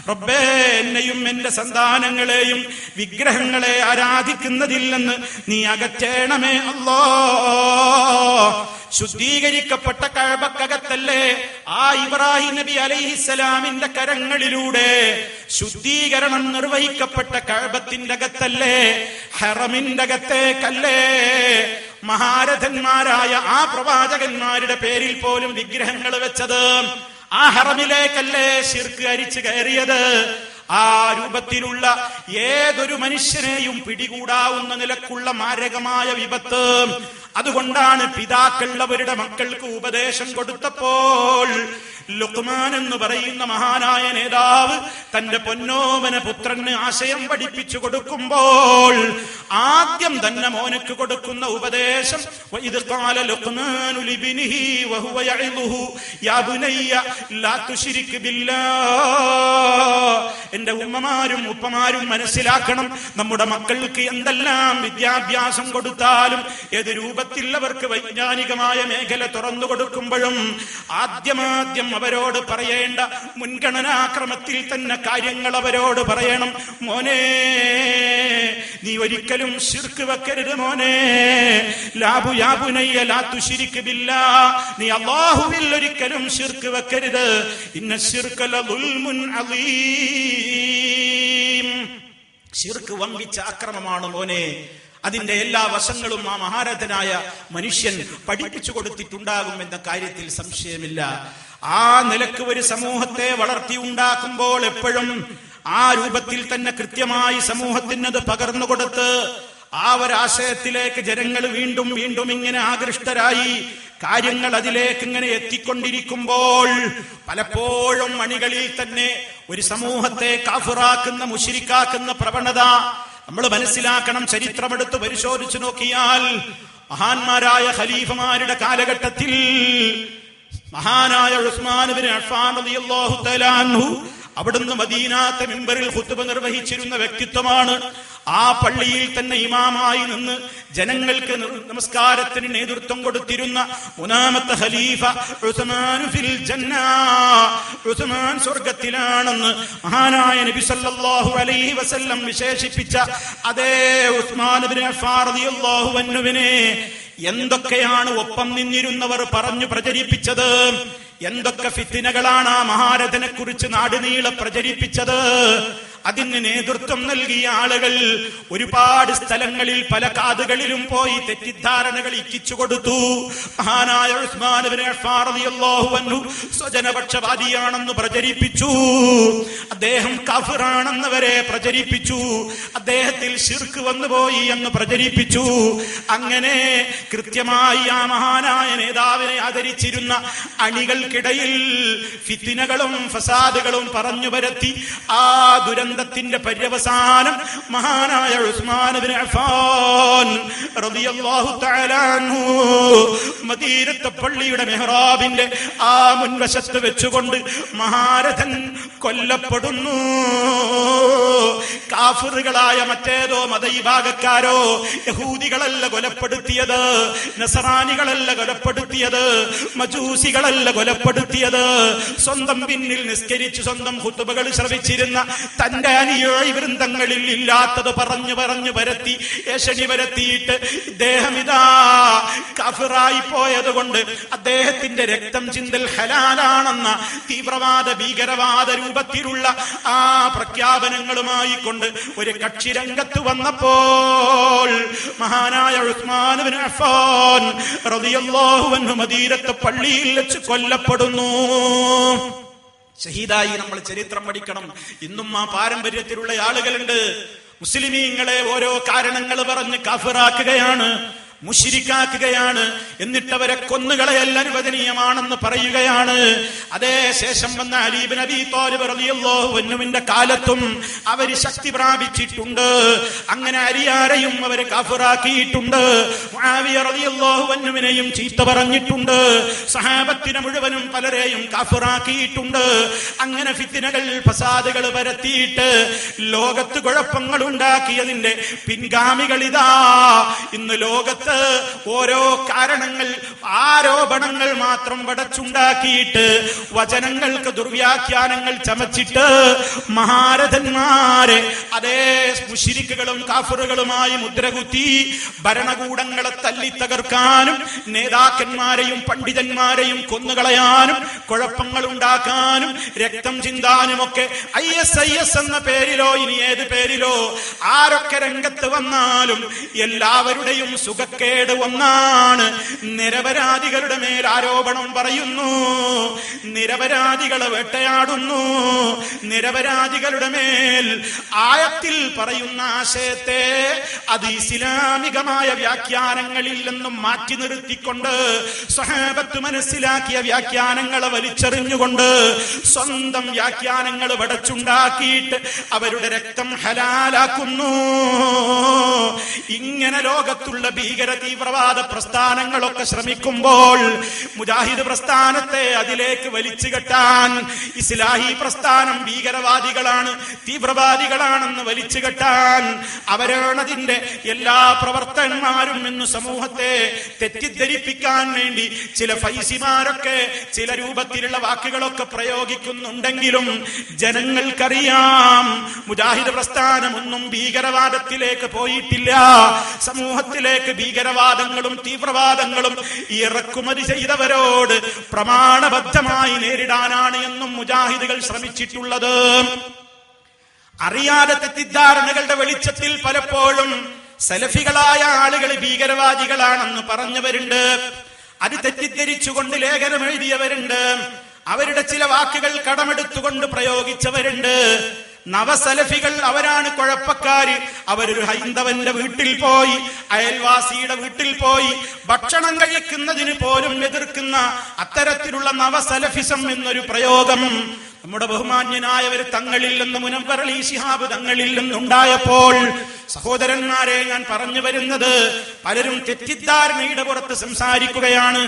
റബ്ബേ, എന്നെയും എന്റെ സന്താനങ്ങളെയും വിഗ്രഹങ്ങളെ ആരാധിക്കുന്നതിൽ നിന്ന് നീ അകറ്റേണമേ അല്ലാഹ്. ശുദ്ധീകരിക്കപ്പെട്ട കഅബക്കകത്തല്ലേ ആ ഇബ്രാഹിം നബി അലൈഹിസ്സലാമിന്റെ കരങ്ങളിലൂടെ ശുദ്ധീകരണം നിർവഹിക്കപ്പെട്ട കഅബത്തിന്റെ അകത്തല്ലേ, ഹറമിന്റെ അകത്തേക്കല്ലേ മഹാരഥന്മാരായ ആ പ്രവാചകന്മാരുടെ പേരിൽ പോലും വിഗ്രഹങ്ങൾ വെച്ചത്? ആ ഹറമിലേക്കല്ലേ ശിർക്ക് അരിച്ചു കയറിയത്? ആ രൂപത്തിലുള്ള ഏതൊരു മനുഷ്യനെയും പിടികൂടാവുന്ന നിലക്കുള്ള മാരകമായ വിപത്ത്. അതുകൊണ്ടാണ് പിതാക്കൾ അവരുടെ മക്കൾക്ക് ഉപദേശം കൊടുത്തപ്പോൾ ലുഖ്മാൻ എന്ന് പറയുന്ന മഹാനായ നേതാവ് തന്റെ പൊന്നോമന പുത്രന് ആശയം പഠിപ്പിച്ചു കൊടുക്കുമ്പോൾ ആദ്യം തന്നെ മോനക്ക് കൊടുക്കുന്ന ഉപദേശം, വഇദ് ഖാല ലുഖ്മാനു ലിബ്നിഹി വഹുവ യഇദുഹു യാ ബുനയ്യ ലാ തുശ്രിക് ബില്ലാഹ്. എന്റെ ഉമ്മമാരും ഉപ്പമാരും മനസ്സിലാക്കണം, നമ്മുടെ മക്കൾക്ക് എന്തെല്ലാം വിദ്യാഭ്യാസം കൊടുത്താലും ഏത് രൂപത്തിൽ അവർക്ക് വൈജ്ഞാനികമായ മേഖല തുറന്നു കൊടുക്കുമ്പോഴും ആദ്യം അവരോട് പറയേണ്ട മുൻഗണനാക്രമത്തിൽ തന്നെ കാര്യങ്ങൾ അവരോട് പറയണം. മോനെ, നീ ഒരിക്കലും ശിർക്ക് വെക്കരുത് മോനെ. ലാബു യാബുനയ്യ ലാ തുശ്രിക് ബില്ലാഹ്. നീ അല്ലാഹുവിൽ ഒരിക്കലും ശിർക്ക് വെക്കരുത്. ഇന്ന ശിർക ലദുൽമുൻ അളീം. ശിർക്ക് വമ്പിച്ച അക്രമമാണ് മോനെ. അതിന്റെ എല്ലാ വശങ്ങളും ആ മഹാരഥനായ മനുഷ്യൻ പഠിപ്പിച്ചു കൊടുത്തിട്ടുണ്ടാകും എന്ന കാര്യത്തിൽ സംശയമില്ല. ആ നിലക്ക് ഒരു സമൂഹത്തെ വളർത്തി ഉണ്ടാക്കുമ്പോൾ എപ്പോഴും ആ രൂപത്തിൽ തന്നെ കൃത്യമായി സമൂഹത്തിനത് പകർന്നു കൊടുത്ത് ആ ഒരാശയത്തിലേക്ക് ജനങ്ങൾ വീണ്ടും വീണ്ടും ഇങ്ങനെ ആകൃഷ്ടരായി കാര്യങ്ങൾ അതിലേക്ക് ഇങ്ങനെ എത്തിക്കൊണ്ടിരിക്കുമ്പോൾ പലപ്പോഴും മണികളിൽ തന്നെ ഒരു സമൂഹത്തെ കാഫിറാക്കുന്ന മുശ്രിക്കാക്കുന്ന പ്രവണത നമ്മൾ മനസ്സിലാക്കണം. ചരിത്രമെടുത്ത് പരിശോധിച്ചു നോക്കിയാൽ മഹാന്മാരായ ഖലീഫമാരുടെ കാലഘട്ടത്തിൽ മഹാനായ ഉസ്മാൻ ഇബ്നു അഫ്ഫാൻ റളിയല്ലാഹു തആല അൻഹു അവിടുന്ന് മദീനാത്തെ മിമ്പറിൽ ഖുത്ബ നിർവഹിച്ചിരുന്ന വ്യക്തിത്വമാണ്. ആ പള്ളിയിൽ തന്നെ ഇമാമായി നിന്ന് ജനങ്ങൾക്ക് നമസ്കാരത്തിന് നേതൃത്വം കൊടുത്തിരുന്ന മൂന്നാമത്തെ ഖലീഫ ഉസ്മാൻ ഫിൽ ജന്ന. ഉസ്മാൻ സ്വർഗ്ഗത്തിലാണെന്ന് മഹാനായ നബി സല്ലല്ലാഹു അലൈഹി വസല്ലം വിശേഷിപ്പിച്ച അതേ ഉസ്മാൻ ഇബ്നു അഫ്ഫാൻ റളിയല്ലാഹു അൻഹുവിനെ എന്തൊക്കെയാണ് ഒപ്പം നിന്നിരുന്നവർ പറഞ്ഞു പ്രചരിപ്പിച്ചത്? എന്തൊക്കെ ഫിത്നകളാണ് ആ മഹാരഥനെ കുറിച്ച് നാടുനീളെ പ്രചരിപ്പിച്ചത്? അതിന് നേതൃത്വം നൽകിയ ആളുകൾ ഒരുപാട് സ്ഥലങ്ങളിൽ പല കാതുകളിലും പോയി തെറ്റിദ്ധാരണകൾ ഇക്കിച്ചു കൊടുത്തു. മഹാനായ ഉസ്മാൻ ഇബ്നു അഫ്ഫാൻ റളിയല്ലാഹു അൻഹു സ്വജനപക്ഷപാതിയാണെന്ന് പ്രചരിപ്പിച്ചു. അദ്ദേഹം കാഫിറാണെന്ന് വരെ പ്രചരിപ്പിച്ചു. അദ്ദേഹത്തിൽ ശിർക്ക് വന്നുപോയി എന്ന് പ്രചരിപ്പിച്ചു. അങ്ങനെ കൃത്യമായി ആ മഹാനായ നേതാവിനെ ആദരിച്ചിരുന്ന അണികൾക്കിടയിൽ ഫിത്നകളും ഫസാദുകളും പറഞ്ഞു പരത്തി ആ ദുരന്തത്തിന്റെ പര്യവസാനം മഹാനായ ഉസ്മാൻ ഇബ്നു അഫ്ഫാൻ റളിയല്ലാഹു തആല അൻഹു മദീനത്തെ പള്ളിയുടെ മെഹ്റാബിന്റെ ആ മുൻവശത്ത് വെച്ചുകൊണ്ട് മഹാരഥൻ കൊല്ലപ്പെടുന്നു. കാഫിറുകളായ മറ്റേതോ മതവിഭാഗക്കാരോ യഹൂദികളല്ല കൊലപ്പെടുത്തിയത്, നസറാനികളല്ല കൊലപ്പെടുത്തിയത്, മജൂസികളല്ല കൊലപ്പെടുത്തിയത്. സ്വന്തം പിന്നിൽ നിസ്കരിച്ച് സ്വന്തം ഖുതുബകൾ ശ്രവിച്ചിരുന്ന തന്റെ അനുയായി വൃന്ദങ്ങളിൽ ഇല്ലാത്തത് പറഞ്ഞു പരത്തി ഏഷണി പരത്തിയിട്ട് ഇദ്ദേഹം ഇതാ കാഫിറായി പോയത് കൊണ്ട് അദ്ദേഹത്തിന്റെ രക്തം ചിന്തൽ ഹലാലാണെന്ന തീവ്രവാദ ഭീകരവാദ രൂപത്തിലുള്ള ആ പ്രഖ്യാപനങ്ങളുമായി കൊണ്ട് ഒരു കക്ഷി രംഗത്ത് വന്നപ്പോൾ മഹാനായ ഉസ്മാൻ ഇബ്നു അഫ്ഫാൻ റളിയല്ലാഹു അൻഹു മദീനത്തെ പള്ളിയിൽ വെച്ച് കൊല്ലപ്പെടുന്നു. ഷഹീദായി നമ്മൾ ചരിത്രം പഠിക്കണം. ഇന്നും ആ പാരമ്പര്യത്തിലുള്ള ആളുകളുണ്ട്. മുസ്ലിമീങ്ങളെ ഓരോ കാരണങ്ങൾ പറഞ്ഞ് കാഫിറാക്കുകയാണ്, മുശ്രിക്കാക്കുകയാണ്, എന്നിട്ടവരെ കൊന്നുകളയൽ അനുവദനീയമാണെന്ന് പറയുകയാണ്. അതേ ശേഷം വന്ന അലി ഇബ്നു അബീ ത്വാലിബ് റളിയല്ലാഹു അൻഹുവിന്റെ കാലത്തും അവര് ശക്തി പ്രാപിച്ചിട്ടുണ്ട്. അങ്ങനെ അരിയാരെയും അവര് കാഫിറാക്കിയിട്ടുണ്ട്. മുആവിയ റളിയല്ലാഹു അൻഹുവിനെയും ചീത്ത പറഞ്ഞിട്ടുണ്ട്. സഹാബത്തിനെ മുഴുവനും പലരെയും കാഫിറാക്കിയിട്ടുണ്ട്. അങ്ങനെ ഫിത്നകൾ ഫസാദുകൾ പരത്തിയിട്ട് ലോകത്ത് കുഴപ്പങ്ങൾ ഉണ്ടാക്കിയതിന്റെ പിൻഗാമികളിതാ ഇന്ന് ലോകത്ത് ഓരോ കാരണങ്ങൾ ആരോപണങ്ങൾ മാത്രം പടച്ചുണ്ടാക്കിയിട്ട് വചനങ്ങൾക്ക് ദുർവ്യാഖ്യാനങ്ങൾ ചമച്ചിട്ട് മഹാരഥന്മാരെ അതേ മുശ്രിക്കുകളും കാഫിറുകളുമായി മുദ്രകുത്തി ഭരണകൂടങ്ങളെ തല്ലി തകർക്കാനും നേതാക്കന്മാരെയും പണ്ഡിതന്മാരെയും കൊന്നുകളയാനും കുഴപ്പങ്ങൾ ഉണ്ടാക്കാനും രക്തം ചിന്താനും ഒക്കെ ISIS എന്ന പേരിലോ ഇനി ഏത് പേരിലോ ആരൊക്കെ രംഗത്ത് വന്നാലും എല്ലാവരുടെയും സുഖക്കേട് ഒന്നാണ്. നിരപരാധികളുടെ മേൽ ആരോപണം പറയുന്നു, നിരപരാധികളെ വേട്ടയാടുന്നു, നിരപരാധികളുടെ മേൽ ആയത്തിൽ പറയുന്ന ആശയത്തെ അത് ഇസ്ലാമികമായ വ്യാഖ്യാനങ്ങളിൽ നിന്നും മാറ്റി നിർത്തിക്കൊണ്ട് സ്വഹാബത്ത് മനസ്സിലാക്കിയ വ്യാഖ്യാനങ്ങളെ വലിച്ചെറിഞ്ഞുകൊണ്ട് സ്വന്തം വ്യാഖ്യാനങ്ങൾ വടച്ചുണ്ടാക്കിയിട്ട് അവരുടെ രക്തം ഹലാലാക്കുന്നു. ഇങ്ങനെ ലോകത്തുള്ള ഭീകര തീവ്രവാദ പ്രസ്ഥാനങ്ങളൊക്കെ ശ്രമിക്കുമ്പോൾ മുജാഹിദ് പ്രസ്ഥാനത്തെ അതിലേക്ക് വലിച്ചു കെട്ടാൻ, ഇസ്ലാഹി പ്രസ്ഥാനം ഭീകരവാദികളാണ് തീവ്രവാദികളാണെന്ന് വലിച്ചു കെട്ടാൻ അവരാണതിന്റെ എല്ലാ പ്രവർത്തകന്മാരും എന്ന് സമൂഹത്തെ തെറ്റിദ്ധരിപ്പിക്കാൻ വേണ്ടി ചില ഫൈസിമാരൊക്കെ ചില രൂപത്തിലുള്ള വാക്കുകളൊക്കെ പ്രയോഗിക്കുന്നുണ്ടെങ്കിലും ജനങ്ങൾക്കറിയാം മുജാഹിദ് പ്രസ്ഥാനം ഒന്നും ഭീകരവാദത്തിലേക്ക് പോയിട്ടില്ല. സമൂഹത്തിലേക്ക് ഭീകരവാദങ്ങളും തീവ്രവാദങ്ങളും ഇറക്കുമതി ചെയ്തവരോട് പ്രമാണബദ്ധമായി നേരിടാനാണ് എന്നും മുജാഹിദുകൾ ശ്രമിച്ചിട്ടുള്ളത്. അറിയാതെ തെറ്റിദ്ധാരണകളുടെ വെളിച്ചത്തിൽ പലപ്പോഴും സലഫികളായ ആളുകൾ ഭീകരവാദികളാണെന്ന് പറഞ്ഞവരുണ്ട്. അത് തെറ്റിദ്ധരിച്ചുകൊണ്ട് ലേഖനം എഴുതിയവരുണ്ട്. അവരുടെ ചില വാക്കുകൾ കടമെടുത്തുകൊണ്ട് പ്രയോഗിച്ചവരുണ്ട്. നവസലഫികൾ അവരാണ് കുഴപ്പക്കാര്. അവരൊരു ഹൈന്ദവന്റെ വീട്ടിൽ പോയി, അയൽവാസിയുടെ വീട്ടിൽ പോയി ഭക്ഷണം കഴിക്കുന്നതിന് പോലും എതിർക്കുന്ന അത്തരത്തിലുള്ള നവസലഫിസം എന്നൊരു പ്രയോഗം നമ്മുടെ ബഹുമാന്യനായവർ തങ്ങളിൽ നിന്ന് മുനവ്വർ അലി ശിഹാബ് തങ്ങളിൽ നിന്നുണ്ടായപ്പോൾ സഹോദരന്മാരെ ഞാൻ പറഞ്ഞു വരുന്നത്, പലരും തെറ്റിദ്ധാരണയുടെ പുറത്ത് സംസാരിക്കുകയാണ്.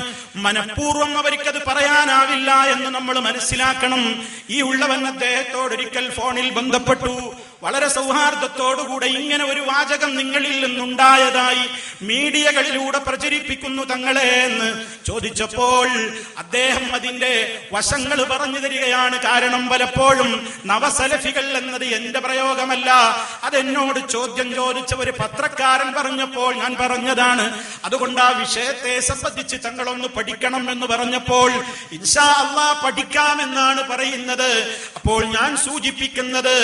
മനഃപൂർവ്വം അവർക്കത് പറയാനാവില്ല എന്ന് നമ്മൾ മനസ്സിലാക്കണം. ഈ ഉള്ളവൻ അദ്ദേഹത്തോടൊരിക്കൽ ഫോണിൽ ബന്ധപ്പെട്ടു. വളരെ സൗഹാർദ്ദത്തോടുകൂടെ ഇങ്ങനെ ഒരു വാചകം നിങ്ങളിൽ നിന്നുണ്ടായതായി മീഡിയകളിലൂടെ പ്രചരിപ്പിക്കുന്നു തങ്ങളെ എന്ന് ചോദിച്ചപ്പോൾ അദ്ദേഹം അതിന്റെ വശങ്ങൾ പറഞ്ഞു തരികയാണ്. കാരണം പലപ്പോഴും നവസലഫികൾ എന്നത് എന്റെ പ്രയോഗമല്ല, അതെന്നോട് ചോദ്യം ചോദിച്ച ഒരു പത്രക്കാരൻ പറഞ്ഞപ്പോൾ ഞാൻ പറഞ്ഞതാണ്. അതുകൊണ്ട് ആ വിഷയത്തെ സംബന്ധിച്ച് തങ്ങളൊന്ന് പഠിക്കണം എന്ന് പറഞ്ഞപ്പോൾ ഇൻഷാ അല്ലാഹ് പഠിക്കാമെന്നാണ് പറയുന്നത്. അപ്പോൾ ഞാൻ സൂചിപ്പിക്കുന്നത്,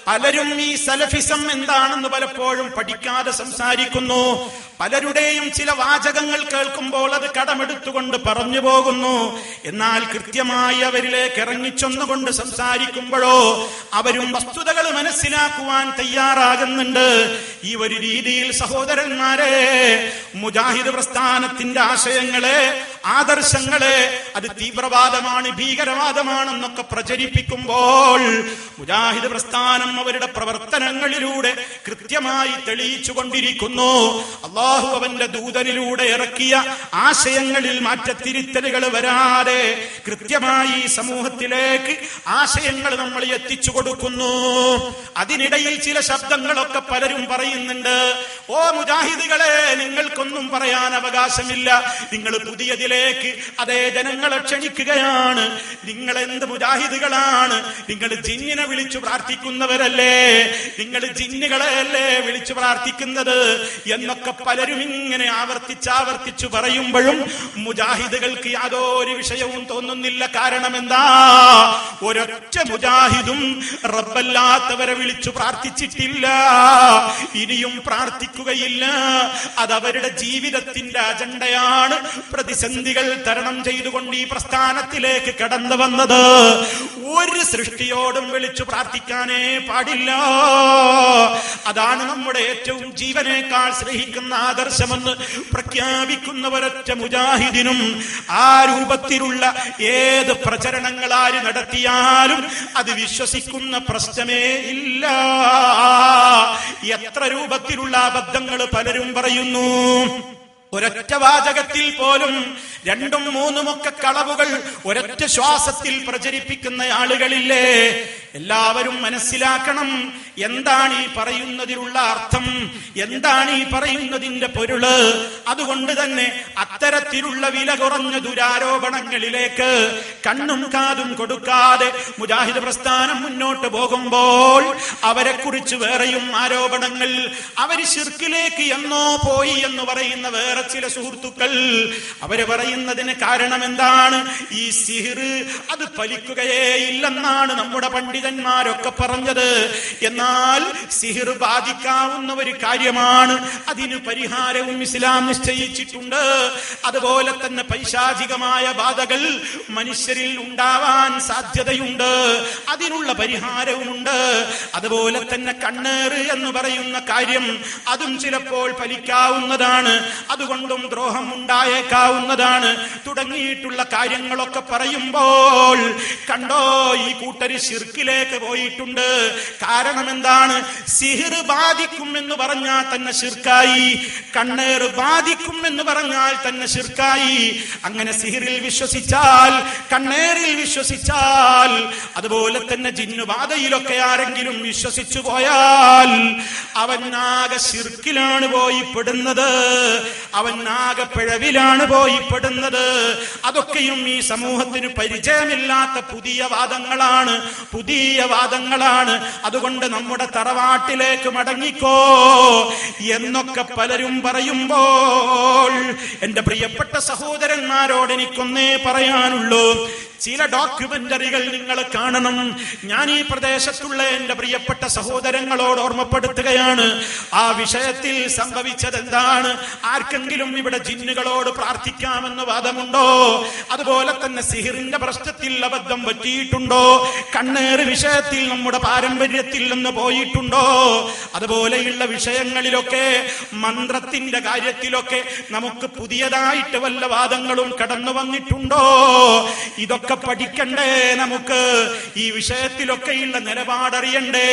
പലരും ഈ സലഫിസം എന്താണെന്ന് പലപ്പോഴും പഠിക്കാതെ സംസാരിക്കുന്നു. പലരുടെയും ചില വാചകങ്ങൾ കേൾക്കുമ്പോൾ അത് കടമെടുത്തുകൊണ്ട് പറഞ്ഞു പോകുന്നു. എന്നാൽ കൃത്യമായി അവരിലേക്ക് ഇറങ്ങിച്ചൊന്നുകൊണ്ട് സംസാരിക്കുമ്പോഴോ അവരും വസ്തുതകൾ മനസ്സിലാക്കുവാൻ തയ്യാറാകുന്നുണ്ട്. ഈ ഒരു രീതിയിൽ സഹോദരന്മാരെ, മുജാഹിദ് പ്രസ്ഥാനത്തിന്റെ ആശയങ്ങളെ, ആദർശങ്ങളെ അത് തീവ്രവാദമാണ്, ഭീകരവാദമാണെന്നൊക്കെ പ്രചരിപ്പിക്കുമ്പോൾ മുജാഹിദ് പ്രസ്ഥാനം അവരുടെ പ്രവർത്തനങ്ങളിലൂടെ കൃത്യമായി തെളിയിച്ചു കൊണ്ടിരിക്കുന്നു. അല്ലാഹു അവന്റെ ദൂതനിലൂടെ ഇറക്കിയ ആശയങ്ങളിൽ മാറ്റത്തിരുത്തലുകൾ വരാതെ കൃത്യമായി സമൂഹത്തിലേക്ക് ആശയങ്ങൾ നമ്മൾ എത്തിച്ചു കൊടുക്കുന്നു. അതിനിടയിൽ ചില ശബ്ദങ്ങളൊക്കെ പലരും പറയുന്നുണ്ട്, ഓ മുജാഹിദുകളെ, നിങ്ങൾക്കൊന്നും പറയാൻ അവകാശമില്ല, നിങ്ങൾ പുതിയതിലേക്ക് അതേ ജനങ്ങളെ ക്ഷണിക്കുകയാണ്, നിങ്ങൾ എന്ത് മുജാഹിദുകളാണ്, നിങ്ങൾ ജിന്നിനെ വിളിച്ചു പ്രാർത്ഥിക്കുന്നവരല്ലേ, നിങ്ങൾ ജിന്നുകളെയല്ലേ വിളിച്ചു പ്രാർത്ഥിക്കുന്നത് എന്നൊക്കെ പലരും ഇങ്ങനെ ആവർത്തിച്ചു പറയുമ്പോഴും മുജാഹിദുകൾക്ക് യാതൊരു വിഷയവും തോന്നുന്നില്ല. കാരണം എന്താ? ഒരൊറ്റ മുജാഹിദും റബ്ബല്ലാത്തവരെ വിളിച്ചു പ്രാർത്ഥിച്ചിട്ടില്ല, ഇനിയും പ്രാർത്ഥിക്കുകയില്ല. അതവരുടെ ജീവിതത്തിന്റെ അജണ്ടയാണ്. പ്രതിസന്ധികൾ തരണം ചെയ്തുകൊണ്ട് ഈ പ്രസ്ഥാനത്തിലേക്ക് കടന്നു വന്നത്. ഒരു സൃഷ്ടിയോടും വിളിച്ചു പ്രാർത്ഥിക്കാനേ പാടില്ല. അതാണ് നമ്മുടെ ഏറ്റവും ജീവനേക്കാൾ സ്നേഹിക്കുന്ന ആദർശമെന്ന് പ്രഖ്യാപിക്കുന്ന ഒരൊറ്റ മുജാഹിദിനും ആ രൂപത്തിലുള്ള ഏത് പ്രചരണങ്ങൾ ആര് നടത്തിയാലും അത് വിശ്വസിക്കുന്ന പ്രശ്നമേ ഇല്ല. എത്ര രൂപത്തിലുള്ള അബദ്ധങ്ങൾ പലരും പറയുന്നു. ഒരൊറ്റ വാചകത്തിൽ പോലും രണ്ടും മൂന്നുമൊക്കെ കളവുകൾ ഒരൊറ്റ ശ്വാസത്തിൽ പ്രചരിപ്പിക്കുന്ന ആളുകളില്ലേ? എല്ലാവരും മനസ്സിലാക്കണം, എന്താണ് ഈ പറയുന്നതിനുള്ള അർത്ഥം, എന്താണ് ഈ പറയുന്നതിന്റെ പൊരുള്. അതുകൊണ്ട് തന്നെ അത്തരത്തിലുള്ള വില കുറഞ്ഞ ദുരാരോപണങ്ങളിലേക്ക് കണ്ണും കാതും കൊടുക്കാതെ മുജാഹിദ് പ്രസ്ഥാനം മുന്നോട്ട് പോകുമ്പോൾ അവരെ കുറിച്ച് വേറെയും ആരോപണങ്ങൾ, അവര് ശിർക്കിലേക്ക് എന്നോ പോയി എന്ന് പറയുന്ന വേറെ ചില സുഹൃത്തുക്കൾ അവര് പറയുന്നതിന് കാരണം എന്താണ്? ഈ സിഹിർ അത് ഫലിക്കുകയേ ഇല്ലെന്നാണ് നമ്മുടെ പണ്ഡിതന്മാരൊക്കെ പറഞ്ഞത്. എന്നാൽ സിഹിർ ബാധിക്കാവുന്ന ഒരു കാര്യമാണ്, അതിന് പരിഹാരവും ഇസ്ലാം നിശ്ചയിച്ചിട്ടുണ്ട്. അതുപോലെ തന്നെ പൈശാചികമായ ബാധകൾ മനുഷ്യരിൽ ഉണ്ടാവാൻ സാധ്യതയുണ്ട്, അതിനുള്ള പരിഹാരവുമുണ്ട്. അതുപോലെ തന്നെ കണ്ണേറ് എന്ന് പറയുന്ന കാര്യം അതും ചിലപ്പോൾ ഫലിക്കാവുന്നതാണ്, അതുകൊണ്ടും ദ്രോഹം ഉണ്ടായേക്കാവുന്നതാണ്. തുടങ്ങിയിട്ടുള്ള കാര്യങ്ങളൊക്കെ പറയുമ്പോൾ കണ്ടോ, ഈ കൂട്ടര് ശിർക്കിലേക്ക് പോയിട്ടുണ്ട്. കാരണം എന്താണ്? സിഹിർ ബാധിക്കും എന്ന് പറഞ്ഞാൽ തന്നെ ശിർക്കായി, കണ്ണേറ് ബാധിക്കും എന്ന് പറഞ്ഞാൽ തന്നെ ശിർക്കായി. അങ്ങനെ സിഹിറിൽ വിശ്വസിച്ചാൽ, കണ്ണേറിൽ വിശ്വസിച്ചാൽ, അതുപോലെ തന്നെ ജിന്നുബാധയിലൊക്കെ ആരെങ്കിലും വിശ്വസിച്ചു പോയാൽ അവൻ ആകെ ശിർക്കിലാണ് പോയി പെടുന്നത്, അവൻ ആകെ പിഴവിലാണ് പോയി പെടുന്നത്. അതൊക്കെയും ഈ സമൂഹത്തിന് പരിചയമില്ലാത്ത പുതിയ വാദങ്ങളാണ്. അതുകൊണ്ട് നമ്മുടെ തറവാട്ടിലേക്ക് മടങ്ങിക്കോ എന്നൊക്കെ പലരും പറയുമ്പോൾ എന്റെ പ്രിയപ്പെട്ട സഹോദരന്മാരോട് എനിക്കൊന്നേ പറയാനുള്ളൂ, ചില ഡോക്യുമെന്ററികൾ നിങ്ങൾ കാണണം. ഞാൻ ഈ പ്രദേശത്തുള്ള എന്റെ പ്രിയപ്പെട്ട സഹോദരങ്ങളോട് ഓർമ്മപ്പെടുത്തുകയാണ്, ആ വിഷയത്തിൽ സംഭവിച്ചത് എന്താണ്? ആർക്കെങ്കിലും ഇവിടെ ജിന്നുകളോട് പ്രാർത്ഥിക്കാമെന്ന് വാദമുണ്ടോ? അതുപോലെ തന്നെ സിഹിറിന്റെ പ്രശ്നത്തിൽ അബദ്ധം പറ്റിയിട്ടുണ്ടോ? കണ്ണേറ് വിഷയത്തിൽ നമ്മുടെ പാരമ്പര്യത്തിൽ നിന്ന് പോയിട്ടുണ്ടോ? അതുപോലെയുള്ള വിഷയങ്ങളിലൊക്കെ, മന്ത്രത്തിന്റെ കാര്യത്തിലൊക്കെ നമുക്ക് പുതിയതായിട്ട് വല്ല വാദങ്ങളും കടന്നു വന്നിട്ടുണ്ടോ? ഇതൊക്കെ പഠിക്കണ്ടേ നമുക്ക്? ഈ വിഷയത്തിലൊക്കെയുള്ള നിലപാടറിയണ്ടേ?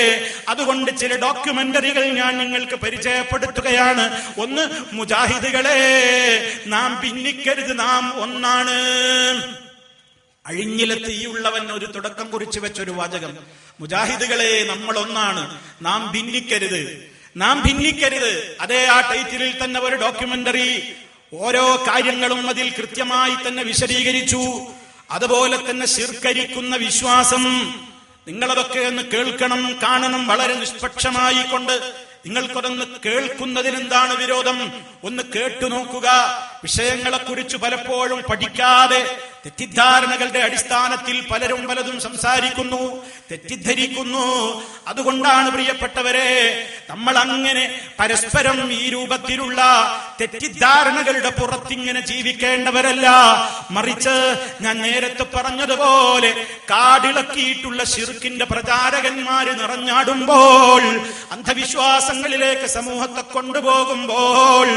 അതുകൊണ്ട് ചില ഡോക്യുമെന്ററികൾ ഞാൻ നിങ്ങൾക്ക് പരിചയപ്പെടുത്തുകയാണ്. ഒന്ന്, മുജാഹിദുകളെ നാം ഭിന്നിക്കരുത്, നാം ഒന്നാണ്. അഴിഞ്ഞിലെ തീയുള്ളവൻ ഒരു തുടക്കം കുറിച്ച് വെച്ചൊരു വാചകം, മുജാഹിദുകളെ, നമ്മൾ ഒന്നാണ്, നാം ഭിന്നിക്കരുത്, നാം ഭിന്നിക്കരുത്. അതേ, ആ ടൈറ്റിലിൽ തന്നെ ഒരു ഡോക്യുമെന്ററി ഓരോ കാര്യങ്ങളും അതിൽ കൃത്യമായി തന്നെ വിശദീകരിച്ചു. അതുപോലെ തന്നെ ശിർക്കരിക്കുന്ന വിശ്വാസം, നിങ്ങളതൊക്കെ ഒന്ന് കേൾക്കണം, കാണണം, വളരെ നിഷ്പക്ഷമായി കൊണ്ട്. നിങ്ങൾക്കൊന്ന് കേൾക്കുന്നതിന് എന്താണ് വിരോധം? ഒന്ന് കേട്ടു നോക്കുക. വിഷയങ്ങളെക്കുറിച്ച് പലപ്പോഴും പഠിക്കാതെ തെറ്റിദ്ധാരണകളുടെ അടിസ്ഥാനത്തിൽ പലരും പലതും സംസാരിക്കുന്നു, തെറ്റിദ്ധരിക്കുന്നു. അതുകൊണ്ടാണ് പ്രിയപ്പെട്ടവരെ, നമ്മൾ അങ്ങനെ പരസ്പരം ഈ രൂപത്തിലുള്ള തെറ്റിദ്ധാരണകളുടെ പുറത്തിങ്ങനെ ജീവിക്കേണ്ടവരല്ല. മറിച്ച് ഞാൻ നേരത്തെ പറഞ്ഞതുപോലെ കാടിളക്കിയിട്ടുള്ള ശിർക്കിന്റെ പ്രചാരകന്മാര് നിറഞ്ഞാടുമ്പോൾ, അന്ധവിശ്വാസങ്ങളിലേക്ക് സമൂഹത്തെ കൊണ്ടുപോകുമ്പോൾ,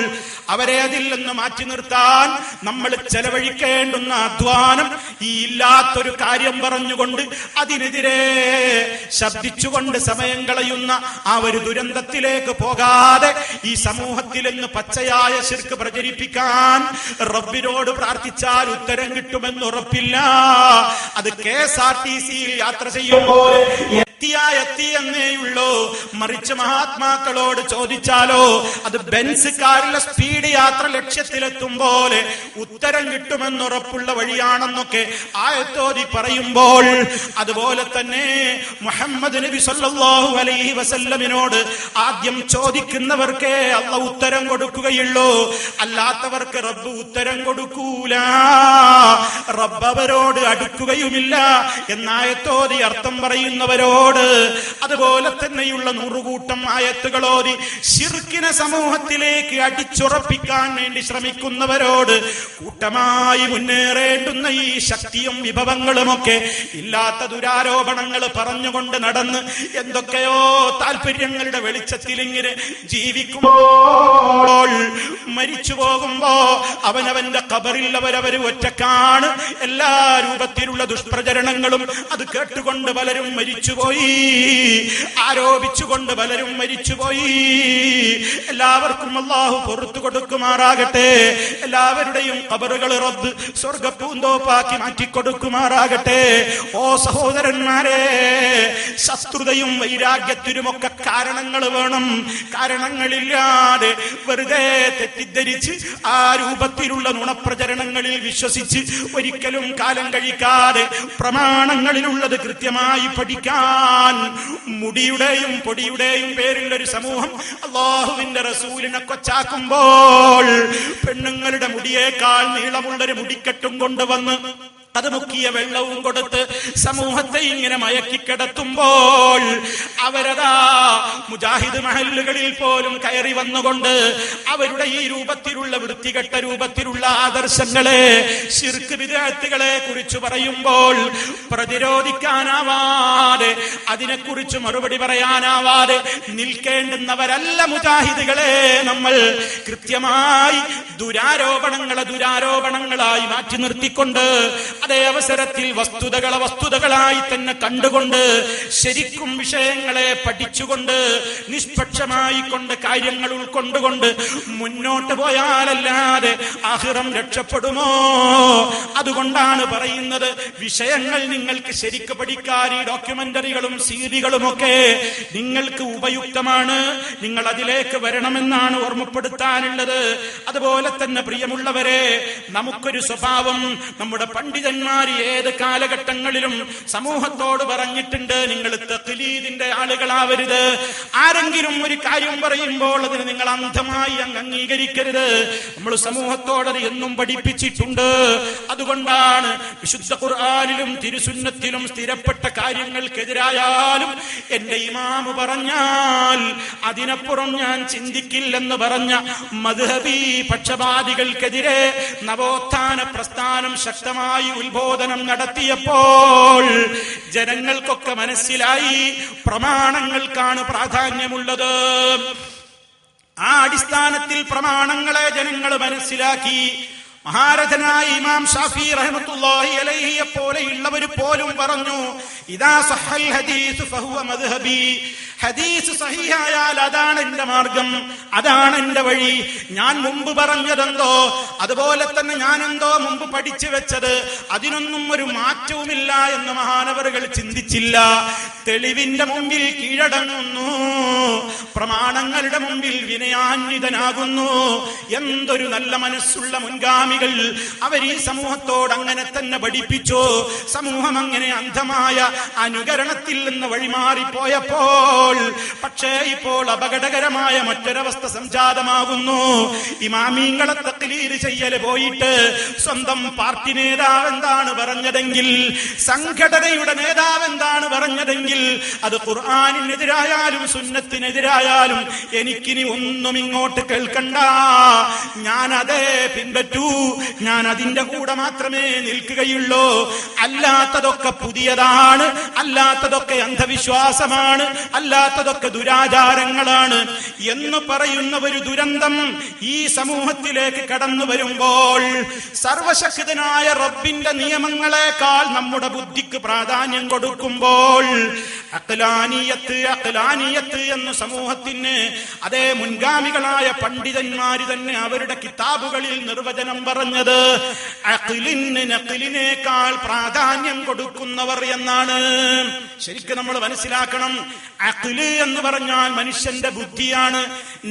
അവരെ അതിൽ നിന്ന് മാറ്റി നിർത്താൻ നമ്മൾ ചെലവഴിക്കേണ്ടുന്ന അധ്വാനം, ഈ ഇല്ലാത്തൊരു കാര്യം പറഞ്ഞുകൊണ്ട് അതിനെതിരെ ശബ്ദിച്ചുകൊണ്ട് സമയം കളയുന്ന ആ ഒരു ദുരന്തത്തിലേക്ക് പോകാതെ ഈ സമൂഹത്തിൽ നിന്ന് പച്ചയായ ശിർക്ക് പ്രചരിപ്പിക്കാൻ റബ്ബിനോട് പ്രാർത്ഥിച്ചാൽ ഉത്തരം കിട്ടുമെന്ന് ഉറപ്പില്ല. അത് KSRTCയിൽ യാത്ര ചെയ്യുമ്പോൾ എത്തി എന്നേയുള്ളൂ. മറിച്ച് മഹാത്മാക്കളോട് ചോദിച്ചാലോ, അത് ബെൻസ് കാറിലെ സ്പീഡ് യാത്ര ലക്ഷ്യത്തിലെത്തുമ്പോൾ ഉത്തരം കിട്ടുമെന്നുറപ്പുള്ള വഴിയാണെന്നൊക്കെ ആയത്തോതി പറയുമ്പോൾ, അതുപോലെ തന്നെ മുഹമ്മദ് നബി സല്ലല്ലാഹു അലൈഹി വസല്ലമിനോട് ആദ്യം ചോദിക്കുന്നവർക്കേ അല്ലാഹു ഉത്തരം കൊടുക്കുകയുള്ളൂ, അല്ലാത്തവർക്ക് റബ്ബ് ഉത്തരം കൊടുക്കൂല, റബ്ബ് അവരോട് അടുക്കുകയുമില്ല എന്നായത്തോതി അർത്ഥം പറയുന്നവരോട്, അതുപോലെ തന്നെയുള്ള 100 കൂട്ടം ആയത്തുകളോതി ശിർക്കിനെ സമൂഹത്തിലേക്ക് അടിച്ചുറപ്പിക്കാൻ വേണ്ടി ശ്രമിക്കുന്നവരോട് കൂട്ടമായി മുന്നേറേണ്ടുന്ന ഈ ശക്തിയും വിഭവങ്ങളുമൊക്കെ ഇല്ലാത്ത ദുരാരോപണങ്ങൾ പറഞ്ഞുകൊണ്ട് നടന്ന് എന്തൊക്കെയോ താല്പര്യങ്ങളുടെ വെളിച്ചത്തിൽ ഇങ്ങനെ ജീവിക്കുമ്പോൾ, മരിച്ചു പോകുമ്പോ അവനവന്റെ ഖബറിൽ അവരവര് ഒറ്റക്കാണ്. എല്ലാ രൂപത്തിലുള്ള ദുഷ്പ്രചരണങ്ങളും അത് കേട്ടുകൊണ്ട് പലരും മരിച്ചുപോയി, ആരോപിച്ചുകൊണ്ട് പലരും മരിച്ചുപോയി. എല്ലാവർക്കും അല്ലാഹു പുറത്തു കൊടുക്കുമാറാകട്ടെ. എല്ലാവരുടെയും ഖബറുകൾ റബ്ബ് സ്വർഗ്ഗപ്പൂന്തോപ്പാക്കി മാറ്റിക്കൊടുക്കുമാറാകട്ടെ. ഓ സഹോദരന്മാരെ, ശത്രുതയും വൈരാഗ്യത്തിനുമൊക്കെ കാരണങ്ങൾ വേണം. കാരണങ്ങളില്ലാതെ വെറുതെ തെറ്റിദ്ധരിച്ച് ആ രൂപത്തിലുള്ള നുണപ്രചരണങ്ങളിൽ വിശ്വസിച്ച് ഒരിക്കലും കാലം കഴിക്കാതെ പ്രമാണങ്ങളിലുള്ളത് കൃത്യമായി പഠിക്കാൻ മുടിയുടെയും പൊടിയുടെയും പേരിൽ ഒരു സമൂഹം അല്ലാഹുവിന്റെ റസൂലിനെ കൊച്ചാക്കുമ്പോൾ, പെണ്ണുങ്ങളുടെ മുടിയേക്കാൾ നീളമുള്ളൊരു മുടിക്കെട്ടും കൊണ്ടുവന്ന് അത് മുക്കിയ വെള്ളവും കൊടുത്ത് സമൂഹത്തെ ഇങ്ങനെ മയക്കിക്കിടത്തുമ്പോൾ, അവരതാ മുജാഹിദ് മഹല്ലുകളിൽ പോലും കയറി വന്നുകൊണ്ട് അവരുടെ ഈ രൂപത്തിലുള്ള വൃത്തികെട്ട രൂപത്തിലുള്ള ആദർശങ്ങളെ, ശിർക്ക് ബിദ്അത്തുകളെ കുറിച്ച് പറയുമ്പോൾ പ്രതിരോധിക്കാനാവാതെ, അതിനെക്കുറിച്ച് മറുപടി പറയാനാവാതെ നിൽക്കേണ്ടുന്നവരല്ല മുജാഹിദുകളെ. നമ്മൾ കൃത്യമായി ദുരാരോപണങ്ങളായി മാറ്റി നിർത്തിക്കൊണ്ട്, അതേ അവസരത്തിൽ വസ്തുതകളായി തന്നെ കണ്ടുകൊണ്ട്, ശരിക്കും വിഷയങ്ങളെ പഠിച്ചുകൊണ്ട്, നിഷ്പക്ഷമായി കൊണ്ട്, കാര്യങ്ങൾ ഉൾക്കൊണ്ടുകൊണ്ട് മുന്നോട്ട് പോയാലല്ലാതെ ആഖിറം രക്ഷപ്പെടുമോ? അതുകൊണ്ടാണ് പറയുന്നത്, വിഷയങ്ങൾ നിങ്ങൾക്ക് ശരിക്ക് പഠിക്കാൻ ഈ ഡോക്യുമെന്ററികളും സീരികളുമൊക്കെ നിങ്ങൾക്ക് ഉപയുക്തമാണ്. നിങ്ങൾ അതിലേക്ക് വരണമെന്നാണ് ഓർമ്മപ്പെടുത്താനുള്ളത്. അതുപോലെ തന്നെ പ്രിയമുള്ളവരെ, നമുക്കൊരു സ്വഭാവം നമ്മുടെ പണ്ഡിതന്മാർ ഏത് കാലഘട്ടങ്ങളിലും സമൂഹത്തോട് പറഞ്ഞിട്ടുണ്ട്, നിങ്ങൾ തഖ്ലീദിന്റെ ആളുകളാവരുത്. ആരെങ്കിലും ഒരു കാര്യം പറയുമ്പോൾ അതിന് നിങ്ങൾ അന്ധമായി അംഗീകരിക്കരുത്. നമ്മൾ സമൂഹത്തോട് അത് എന്നും പഠിപ്പിച്ചിട്ടുണ്ട്. അതുകൊണ്ടാണ് വിശുദ്ധ ഖുർആനിലും തിരുസുന്നത്തിലും സ്ഥിരപ്പെട്ട കാര്യങ്ങൾക്കെതിരായാലും എന്റെ ഇമാമ് പറഞ്ഞാൽ അതിനപ്പുറം ഞാൻ ചിന്തിക്കില്ലെന്ന് പറഞ്ഞ മദ്ഹബി പക്ഷപാതികൾക്കെതിരെ നവോത്ഥാന പ്രസ്ഥാനം ശക്തമായി ഉത്ബോധനം നടത്തിയപ്പോൾ ജനങ്ങൾക്കൊക്കെ മനസ്സിലായി പ്രമാണങ്ങൾക്കാണ് പ്രാധാന്യമുള്ളത്. ആ അടിസ്ഥാനത്തിൽ പ്രമാണങ്ങളെ ജനങ്ങൾ മനസ്സിലാക്കി. മഹാരഥനായ ഇമാം ഷാഫി റഹ്മത്തുള്ളാഹി അലൈഹിയെ പോലെയുള്ളവർ പോലും പറഞ്ഞു, ഇദാ സഹൽ ഹദീസ് ഫഹുവ മദ്ഹബി, ഹദീസ് സഹീഹായാൽ അതാണ് എന്റെ മാർഗം, അതാണ് എന്റെ വഴി. ഞാൻ മുമ്പ് പറഞ്ഞതെന്തോ അതുപോലെ തന്നെ ഞാൻ എന്തോ മുമ്പ് പഠിച്ചു വെച്ചത്, അതിനൊന്നും ഒരു മാറ്റവുമില്ല എന്ന് മഹാനവറുകൾ ചിന്തിച്ചില്ല. തെളിവിന്റെ മുമ്പിൽ കീഴടങ്ങുന്നു, പ്രമാണങ്ങളുടെ മുമ്പിൽ വിനയാന്വിതനാകുന്നു. എന്തൊരു നല്ല മനസ്സുള്ള മുൻഗാമികൾ! അവർ ഈ സമൂഹത്തോട് അങ്ങനെ തന്നെ പഠിപ്പിച്ചു. സമൂഹം അങ്ങനെ അന്ധമായ അനുകരണത്തിൽ നിന്ന് വഴിമാറിപ്പോയപ്പോൾ പക്ഷേ ഇപ്പോൾ അപകടകരമായ മറ്റൊരവസ്ഥ സംജാതമാകുന്നു. ഇമാമീങ്ങളെ തഖ്ലീദ് ചെയ്യല് പോയിട്ട് സ്വന്തം പാർട്ടി നേതാവ് എന്താണ് പറഞ്ഞതെങ്കിൽ, സംഘടനയുടെ നേതാവ് എന്താണ് പറഞ്ഞതെങ്കിൽ, അത് ഖുർആനിനെതിരായാലും സുന്നത്തിനെതിരായാലും എനിക്കിനി ഒന്നും ഇങ്ങോട്ട് കേൾക്കണ്ട, ഞാൻ അതേ പിൻപറ്റൂ, ഞാൻ അതിന്റെ കൂടെ മാത്രമേ നിൽക്കുകയുള്ളൂ. അല്ലാത്തതൊക്കെ പുതിയതാണ്, അല്ലാത്തതൊക്കെ അന്ധവിശ്വാസമാണ്, അല്ലാത്തതൊക്കെ ദുരാചാരങ്ങളാണ് എന്ന് പറയുന്ന ഒരു ദുരന്തം ഈ സമൂഹത്തിലേക്ക് കടന്നു വരുമ്പോൾ സർവശക്തനായ റബ്ബിന്റെ നിയമങ്ങളെക്കാൾ നമ്മുടെ ബുദ്ധിക്ക് പ്രാധാന്യം കൊടുക്കുമ്പോൾ അഖ്ലാനിയത്ത് എന്ന് സമൂഹത്തിന് അതേ മുൻഗാമികളായ പണ്ഡിതന്മാര് തന്നെ അവരുടെ കിതാബുകളിൽ നിർവചനം പറഞ്ഞത് അഖ്ലിന് നഖ്ലിനേക്കാൾ പ്രാധാന്യം കൊടുക്കുന്നവർ എന്നാണ്. ശരിക്കും നമ്മൾ മനസ്സിലാക്കണം, അഖ്ല് എന്ന് പറഞ്ഞാൽ മനുഷ്യന്റെ ബുദ്ധിയാണ്,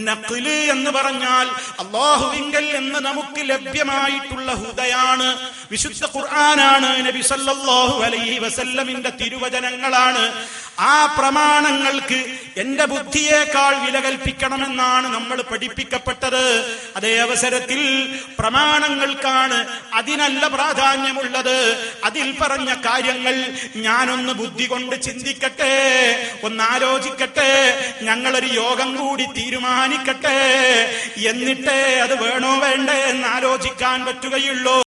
നഖ്ല് എന്ന് പറഞ്ഞാൽ അല്ലാഹുവിങ്കൽ എന്ന് നമുക്ക് ലഭ്യമായിട്ടുള്ള ഹുദയാണ്, വിശുദ്ധ ഖുർആനാണ്, നബി സല്ലല്ലാഹു അലൈഹി വസല്ലമിന്റെ തിരുവചനങ്ങളാണ്. ആ പ്രമാണങ്ങൾക്ക് എന്റെ ബുദ്ധിയേക്കാൾ വില കൽപ്പിക്കണമെന്നാണ് നമ്മൾ പഠിപ്പിക്കപ്പെട്ടത്. അതേ അവസരത്തിൽ പ്രമാണങ്ങൾക്കാണ് അതിനല്ല പ്രാധാന്യമുള്ളത്. അതിൽ പറഞ്ഞ കാര്യങ്ങൾ ഞാനൊന്ന് ബുദ്ധി കൊണ്ട് ചിന്തിക്കട്ടെ, ഒന്നാലോചിക്കട്ടെ, ഞങ്ങളൊരു യോഗം കൂടി തീരുമാനിക്കട്ടെ, എന്നിട്ടേ അത് വേണോ വേണ്ടേ എന്ന് ആലോചിക്കാൻ പറ്റുകയുള്ളൂ.